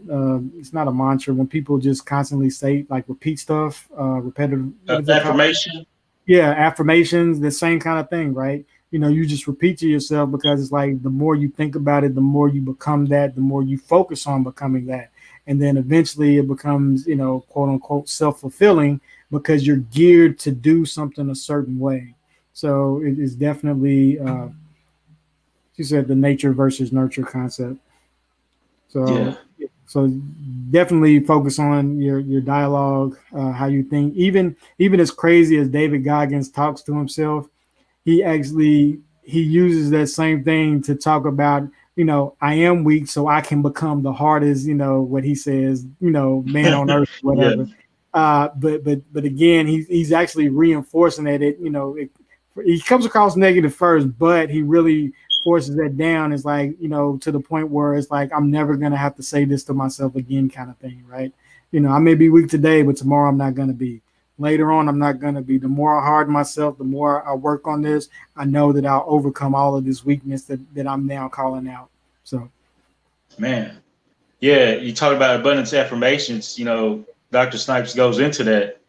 It's not a mantra when people just constantly say like repeat stuff, repetitive. What is it called? Affirmation. Yeah, affirmations, the same kind of thing, right? You just repeat to yourself because it's like the more you think about it, the more you become that, the more you focus on becoming that. And then eventually it becomes, quote unquote, self fulfilling because you're geared to do something a certain way. So it is definitely, she said, the nature versus nurture concept. Yeah. So, so definitely focus on your dialogue, how you think. Even as crazy as David Goggins talks to himself, he uses that same thing to talk about. I am weak, so I can become the hardest. What he says. Man on earth, Yeah. whatever. But again, he's actually reinforcing that he comes across negative first, but he really forces that down. It's like, to the point where it's like, I'm never going to have to say this to myself again, kind of thing. Right. I may be weak today, but tomorrow I'm not going to be. Later on, I'm not going to be. The more I harden myself, the more I work on this, I know that I'll overcome all of this weakness that I'm now calling out. So, Man. Yeah. You talk about abundance affirmations. Dr. Snipes goes into that,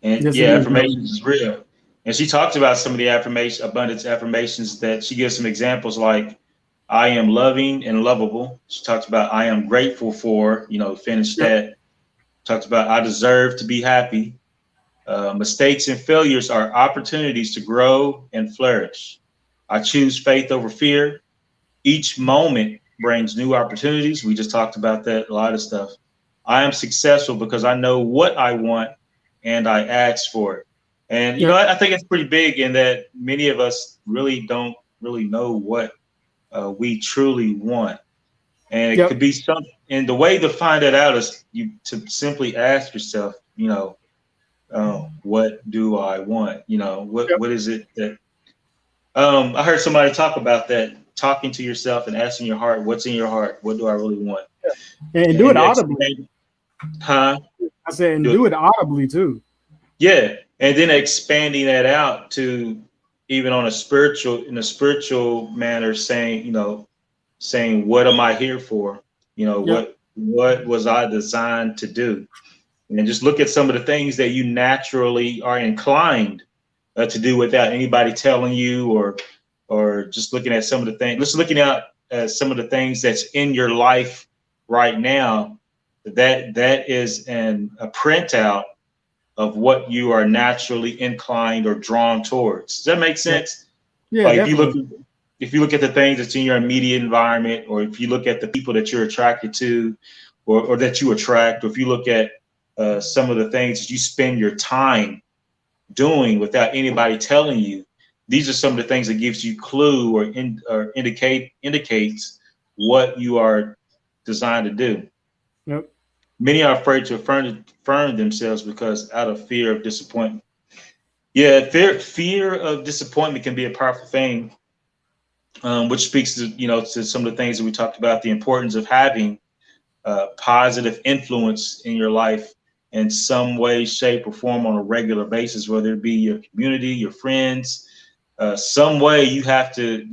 and yes, yeah, it is. affirmations is real. And she talks about some of the abundance affirmations that she gives some examples like, I am loving and lovable. She talks about I am grateful for, finish Yep. that. Talks about I deserve to be happy. Mistakes and failures are opportunities to grow and flourish. I choose faith over fear. Each moment brings new opportunities. We just talked about that, a lot of stuff. I am successful because I know what I want and I ask for it. And, you know, Yep. I think it's pretty big in that many of us really don't really know what we truly want. And it Yep. could be something, and the way to find that out is you to simply ask yourself, you know, what do I want? You know, Yep. what is it that I heard somebody talk about that, talking to yourself and asking your heart, what's in your heart? What do I really want? And do it And audibly. expand, huh? I said, and Do do it. it audibly too. Yeah. And then expanding that out to even on a spiritual, in a spiritual manner, saying, you know, saying, what am I here for? You know, Yep. what was I designed to do? And just look at some of the things that you naturally are inclined to do without anybody telling you, or just looking at some of the things. Let's looking at some of the things that's in your life right now. That is a printout of what you are naturally inclined or drawn towards. Does that make Yep. sense? Yeah, Like definitely. if you look at the things that's in your immediate environment, or if you look at the people that you're attracted to, or that you attract, or if you look at some of the things that you spend your time doing without anybody telling you, these are some of the things that gives you clue or indicates what you are designed to do. Yep. Many are afraid to affirm themselves because out of fear of disappointment. Yeah, fear of disappointment can be a powerful thing, which speaks to, you know, to some of the things that we talked about, the importance of having positive influence in your life in some way, shape, or form on a regular basis, whether it be your community, your friends, some way you have to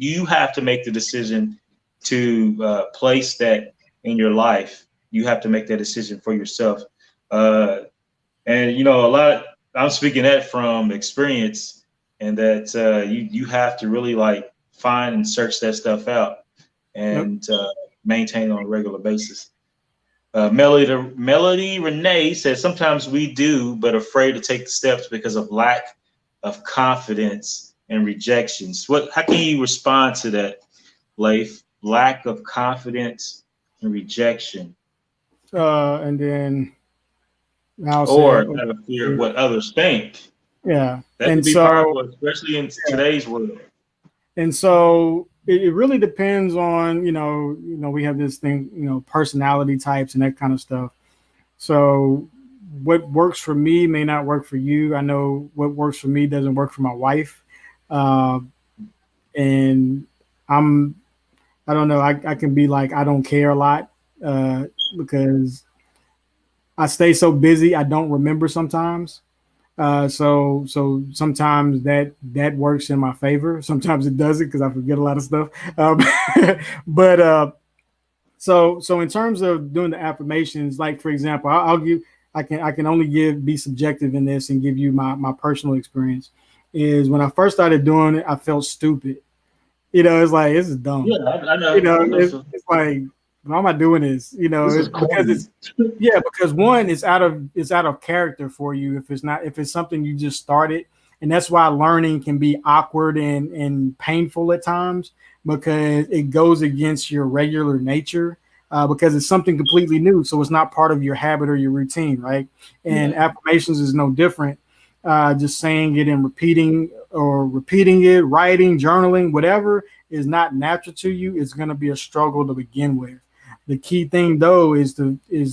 make the decision to place that in your life. You have to make that decision for yourself. And you know, I'm speaking that from experience, and that you have to really like find and search that stuff out Yep. and maintain on a regular basis. Melody Renee says sometimes we do, but afraid to take the steps because of lack of confidence and rejections. How can you respond to that, Leif? Lack of confidence and rejection, And then I'll say, or out of fear of what others think. yeah. That could And be so, powerful, especially in yeah. today's world. And so it really depends on, we have this thing, personality types and that kind of stuff. So what works for me may not work for you. I know what works for me doesn't work for my wife. Uh, and I'm, I don't know, I can be like, I don't care a lot because I stay so busy, I don't remember sometimes. So sometimes that works in my favor. Sometimes it doesn't because I forget a lot of stuff. Um, but so in terms of doing the affirmations, like for example, I'll give I can only be subjective in this and give you my personal experience. Is when I first started doing it, I felt stupid. It's like this is dumb. Yeah, I know. I know. It's like why am I doing this? This is It's because corny. it's yeah, because one, it's out of character for you if it's something you just started, and that's why learning can be awkward and painful at times because it goes against your regular nature. Because it's something completely new, so it's not part of your habit or your routine, right? And Yeah. affirmations is no different. Just saying it and repeating it, writing, journaling, whatever is not natural to you, it's going to be a struggle to begin with. The key thing though is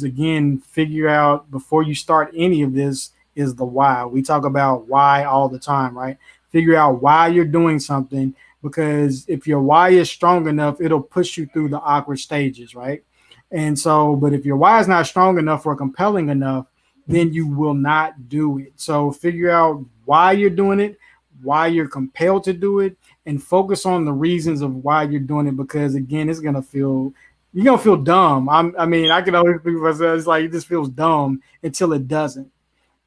again figure out before you start any of this is the why. We talk about why all the time, right? Figure out why you're doing something because if your why is strong enough, it'll push you through the awkward stages, right? And so, but if your why is not strong enough or compelling enough, then you will not do it. So figure out why you're doing it, why you're compelled to do it, and focus on the reasons of why you're doing it. Because again, you're gonna feel dumb. I mean, I can always think of myself. It's like it just feels dumb until it doesn't.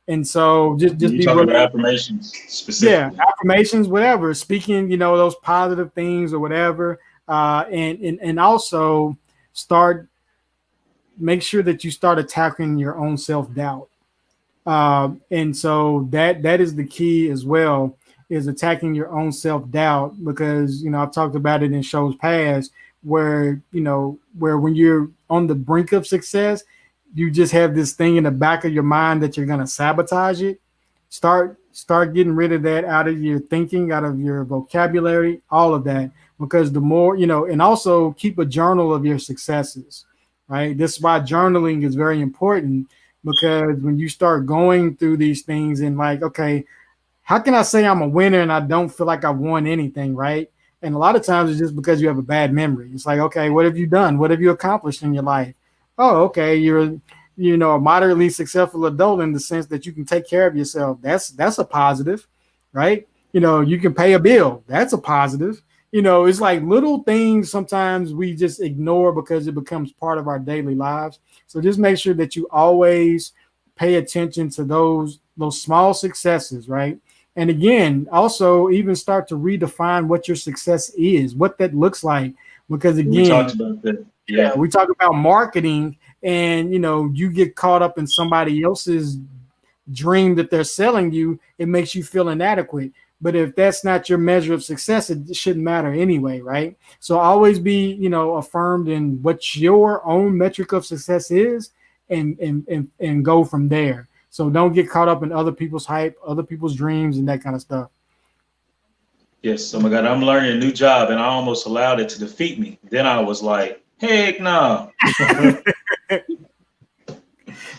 And so just You're be talking about willing. affirmations Yeah, specifically. affirmations, whatever, speaking, those positive things or whatever, and also start make sure that you start attacking your own self doubt. And so that is the key as well. is attacking your own self-doubt, because I've talked about it in shows past where where when you're on the brink of success, you just have this thing in the back of your mind that you're going to sabotage it. Start getting rid of that out of your thinking, out of your vocabulary, all of that, because the more and also keep a journal of your successes, right? This is why journaling is very important, because when you start going through these things and like, okay, how can I say I'm a winner and I don't feel like I've won anything, right? And a lot of times it's just because you have a bad memory. It's like, okay, what have you done? What have you accomplished in your life? Oh, okay, you're a moderately successful adult in the sense that you can take care of yourself. That's a positive, right? You can pay a bill. That's a positive. It's like little things sometimes we just ignore because it becomes part of our daily lives. So just make sure that you always pay attention to those small successes, right? And again, also even start to redefine what your success is, what that looks like. Because again, we talked about that. Yeah, we talk about marketing, and you get caught up in somebody else's dream that they're selling you. It makes you feel inadequate. But if that's not your measure of success, it shouldn't matter anyway, right? So always be, affirmed in what your own metric of success is, and go from there. So don't get caught up in other people's hype, other people's dreams, and that kind of stuff. Yes. Oh my God, I'm learning a new job, and I almost allowed it to defeat me. Then I was like, heck no.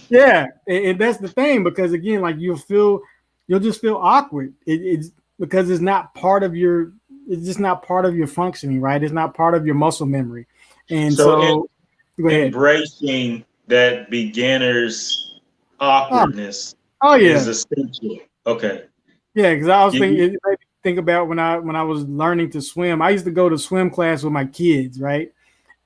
Yeah, and that's the thing, because again, like you'll just feel awkward. It's because it's not part of your, it's just not part of your functioning, right? It's not part of your muscle memory, and so go ahead. Embracing that beginner's awkwardness Oh yeah, is essential. Okay. Yeah, because I was thinking, it made me think about when I was learning to swim. I used to go to swim class with my kids, right?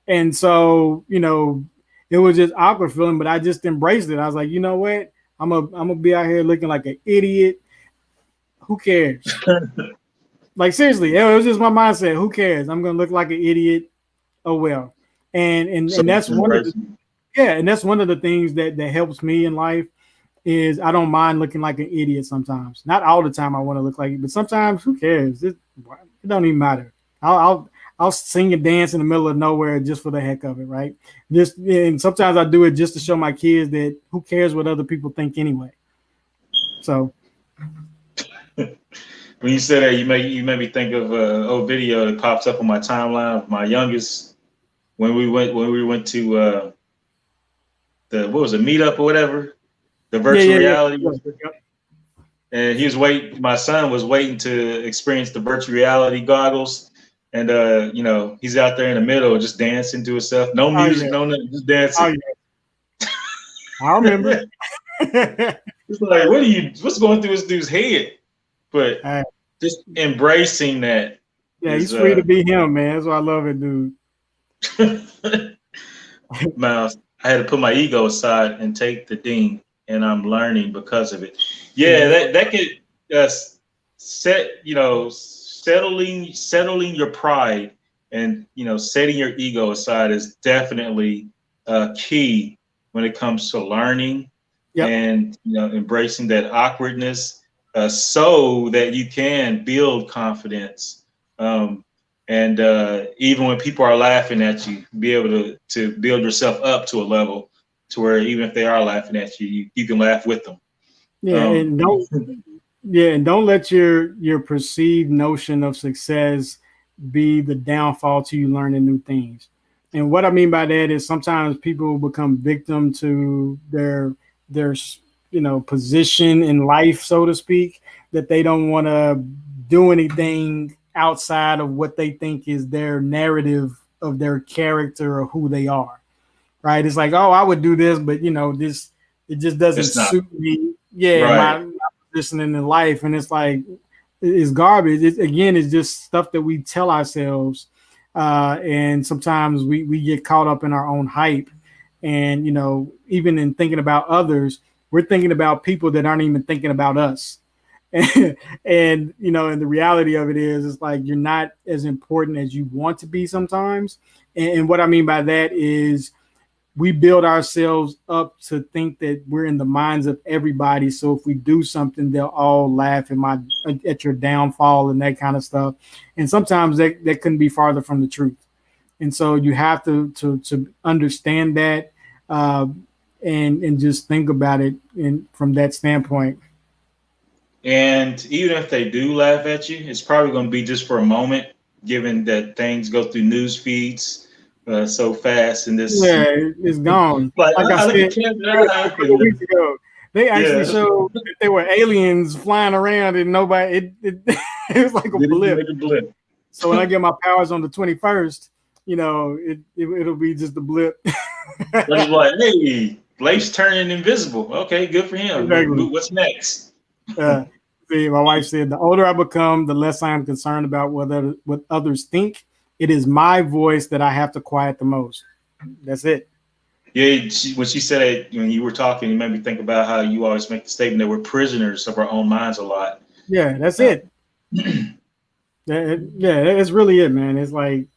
And so it was just awkward feeling, but I just embraced it. I was like, you know what? I'm gonna be out here looking like an idiot. Who cares? Like seriously, it was just my mindset. Who cares? I'm gonna look like an idiot. Oh well. And that's one of the things that helps me in life is I don't mind looking like an idiot sometimes. Not all the time I want to look like it, but sometimes who cares? It don't even matter. I'll sing and dance in the middle of nowhere just for the heck of it, right? And sometimes I do it just to show my kids that who cares what other people think anyway. So when you said that, you made me think of an old video that pops up on my timeline of my youngest when we went to what was it, meetup or whatever, the virtual reality. Yeah. And he was waiting. My son was waiting to experience the virtual reality goggles, and he's out there in the middle just dancing to himself. No music, no nothing, just dancing. Oh, yeah. I remember. It's like, what's going through this dude's head? But just embracing that. Yeah, he's free to be him, man. That's why I love it, dude. Miles, I had to put my ego aside and take the ding, and I'm learning because of it. Yeah, that could settling your pride and setting your ego aside is definitely key when it comes to learning. Yep. And embracing that awkwardness so that you can build confidence. And even when people are laughing at you, be able to build yourself up to a level to where even if they are laughing at you, you can laugh with them. And don't let your perceived notion of success be the downfall to you learning new things. And what I mean by that is sometimes people become victim to their position in life, so to speak, that they don't want to do anything outside of what they think is their narrative of their character or who they are. Right? It's like, oh, I would do this, but it just doesn't suit me. Yeah, right. my positioning in life, and it's like it's garbage. It's just stuff that we tell ourselves, and sometimes we get caught up in our own hype, and even in thinking about others, we're thinking about people that aren't even thinking about us. And and the reality of it is, it's like you're not as important as you want to be sometimes. And what I mean by that is we build ourselves up to think that we're in the minds of everybody. So if we do something, they'll all laugh at your downfall and that kind of stuff. And sometimes that couldn't be farther from the truth. And so you have to understand that and just think about it from that standpoint. And even if they do laugh at you, it's probably going to be just for a moment, given that things go through news feeds so fast. And this, it's gone. like I said a couple weeks ago, they actually showed that there were aliens flying around and nobody. It was like a blip. So when I get my powers on the 21st, it'll be just a blip. It's like, hey, Blake's turning invisible. Okay, good for him. Exactly. What's next? See, my wife said, the older I become, the less I am concerned about what others think. It is my voice that I have to quiet the most. That's it. Yeah, when she said it, when you were talking, you made me think about how you always make the statement that we're prisoners of our own minds a lot. Yeah, that's it. That's really it, man. It's like,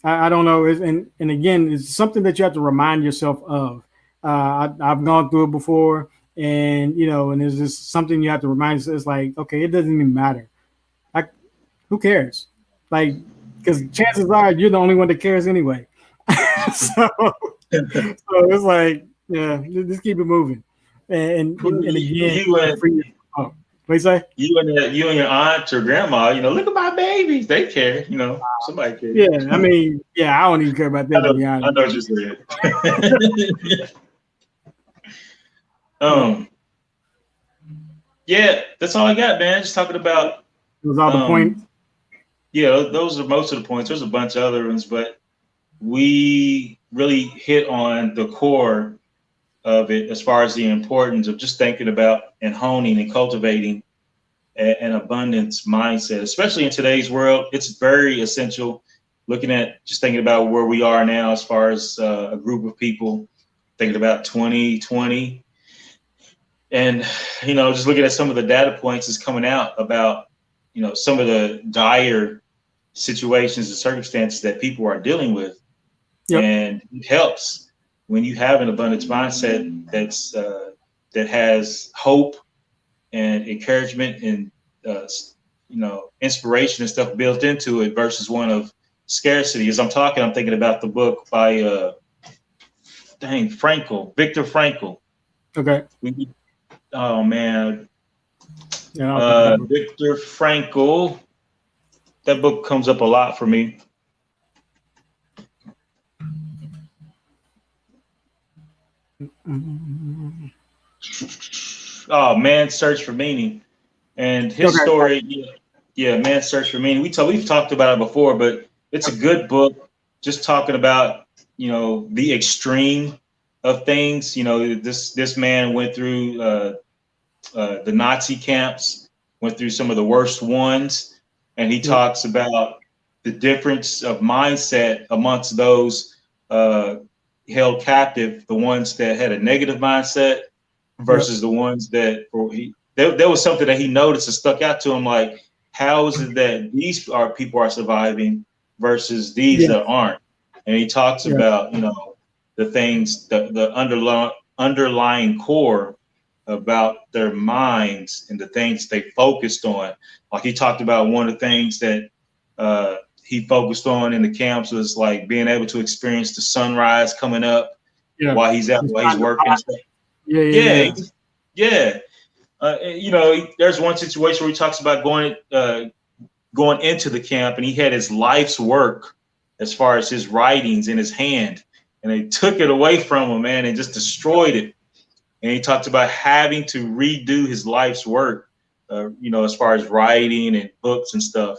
I don't know. And again, it's something that you have to remind yourself of. I've gone through it before. And, and it's just something you have to remind yourself. It's like, okay, it doesn't even matter. Who cares? Like, because chances are you're the only one that cares anyway. so it's like, yeah, just keep it moving. And again, what you say? You and your aunt or grandma, look at my babies. They care, somebody cares. Yeah, I mean, I don't even care about that. I know what you said. Yeah, that's all I got, man. Just talking about those all the points. Yeah, those are most of the points. There's a bunch of other ones, but we really hit on the core of it as far as the importance of just thinking about and honing and cultivating an abundance mindset, especially in today's world. It's very essential. Looking at just thinking about where we are now as far as a group of people, thinking about 2020. And, just looking at some of the data points that's coming out about, some of the dire situations and circumstances that people are dealing with. Yep. And it helps when you have an abundance mindset that has hope and encouragement and, inspiration and stuff built into it versus one of scarcity. As I'm talking, I'm thinking about the book by Viktor Frankl. Okay. Oh man, Viktor Frankl. That book comes up a lot for me. Oh, Man's Search for Meaning, and his story. Yeah, Man's Search for Meaning. We've talked about it before, but it's a good book. Just talking about the extreme of things. This man went through the Nazi camps, went through some of the worst ones, and he talks about the difference of mindset amongst those held captive, the ones that had a negative mindset versus the ones that there was something that he noticed and stuck out to him, like, how is it that these people are surviving versus these that aren't? And he talks about, the things, the underlying core about their minds and the things they focused on. Like he talked about one of the things that he focused on in the camps was like being able to experience the sunrise coming up while he's working. Yeah. There's one situation where he talks about going into the camp, and he had his life's work as far as his writings in his hand, and they took it away from him, man, and just destroyed it. And he talked about having to redo his life's work, as far as writing and books and stuff,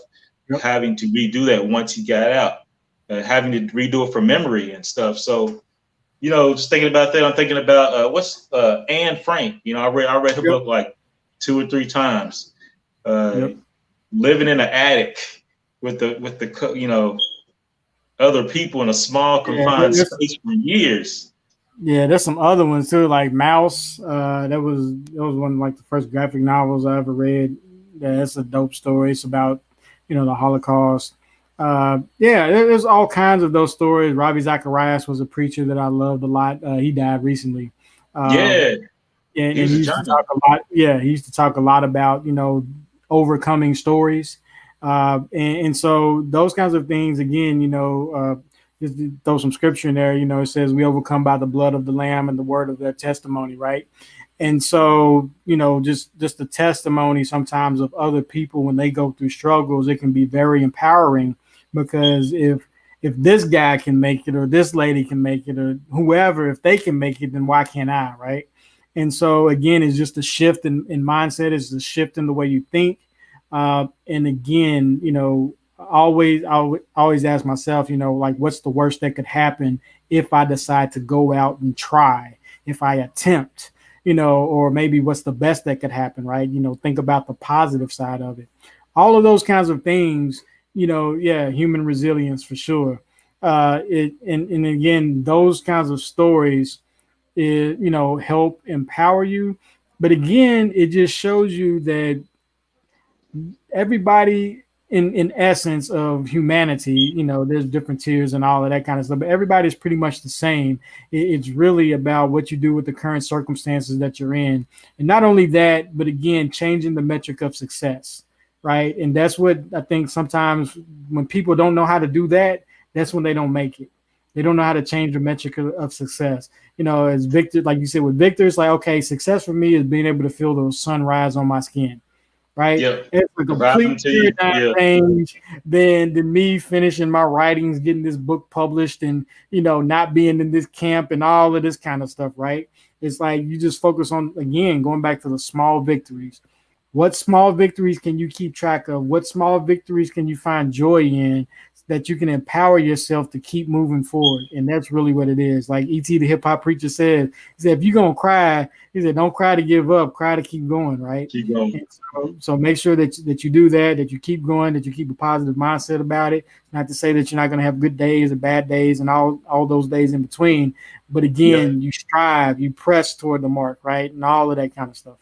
having to redo that once he got out, having to redo it from memory and stuff. So, just thinking about that, I'm thinking about what's Anne Frank. I read her book like 2 or 3 times. Living in an attic with the other people in a small confined space for years. Yeah, there's some other ones too, like Mouse. That was one of like the first graphic novels I ever read. Yeah, it's a dope story. It's about the Holocaust. There's all kinds of those stories. Ravi Zacharias was a preacher that I loved a lot. He died recently. Um, Yeah, and he was he a used to talk giant. a lot. Yeah, he used to talk a lot about overcoming stories, and so those kinds of things. Again, just to throw some scripture in there. It says we overcome by the blood of the Lamb and the word of their testimony, right? And so just the testimony sometimes of other people when they go through struggles, it can be very empowering because if this guy can make it or this lady can make it or whoever, if they can make it, then why can't I, right? And so again, it's just a shift in mindset. It's a shift in the way you think. And again, I always ask myself, like, what's the worst that could happen if I decide to go out and try, if I attempt, or maybe what's the best that could happen, right? Think about the positive side of it. All of those kinds of things, yeah, human resilience for sure. And again, those kinds of stories help empower you. But again, it just shows you that everybody in essence of humanity, there's different tiers and all of that kind of stuff, but everybody's pretty much the same. It's really about what you do with the current circumstances that you're in. And not only that, but again, changing the metric of success, right? And that's what I think sometimes when people don't know how to do that, that's when they don't make it. They don't know how to change the metric of success. As Victor, like you said, with Victor, it's like, okay, success for me is being able to feel the sunrise on my skin, right? Yep. It's a Surviving complete to you. paradigm Yeah. change than me finishing my writings, getting this book published, and not being in this camp and all of this kind of stuff, right? It's like you just focus on, again, going back to the small victories. What small victories can you keep track of? What small victories can you find joy in that you can empower yourself to keep moving forward? And that's really what it is. Like E.T. the hip hop preacher said, he said, if you're going to cry, he said, don't cry to give up, cry to keep going, right? Keep going. And so make sure that you do that you keep going, that you keep a positive mindset about it. Not to say that you're not going to have good days or bad days and all those days in between. But again, Yep. you strive, you press toward the mark, right? And all of that kind of stuff.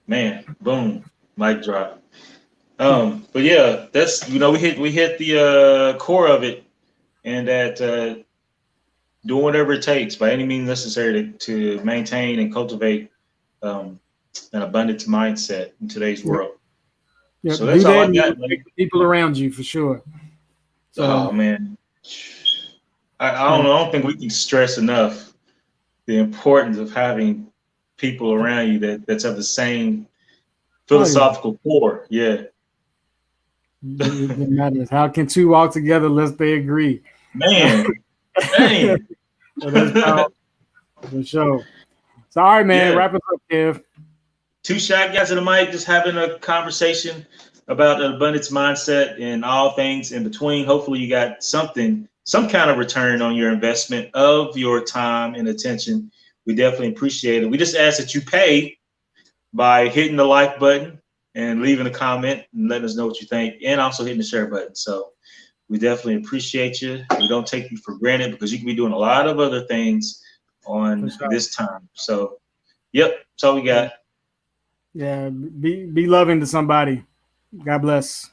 Man, boom, mic drop. But yeah, that's we hit the core of it, and that doing whatever it takes by any means necessary to maintain and cultivate an abundance mindset in today's world. Yeah, So do that's all that I and got. you make the people around you for sure. So Oh man, I don't know. I don't think we can stress enough the importance of having people around you that's of the same philosophical core. Yeah. It matters. How can two walk together unless they agree? Man, dang. So that's powerful for sure. So all right, man, Yeah. wrap it up, Kev. Two shy guys at the mic, just having a conversation about an abundance mindset and all things in between. Hopefully, you got some kind of return on your investment of your time and attention. We definitely appreciate it. We just ask that you pay by hitting the like button and leaving a comment and letting us know what you think, and also hitting the share button. So we definitely appreciate you. We don't take you for granted because you can be doing a lot of other things on For sure. this time. So, yep, that's all we got. Yeah, be loving to somebody. God bless.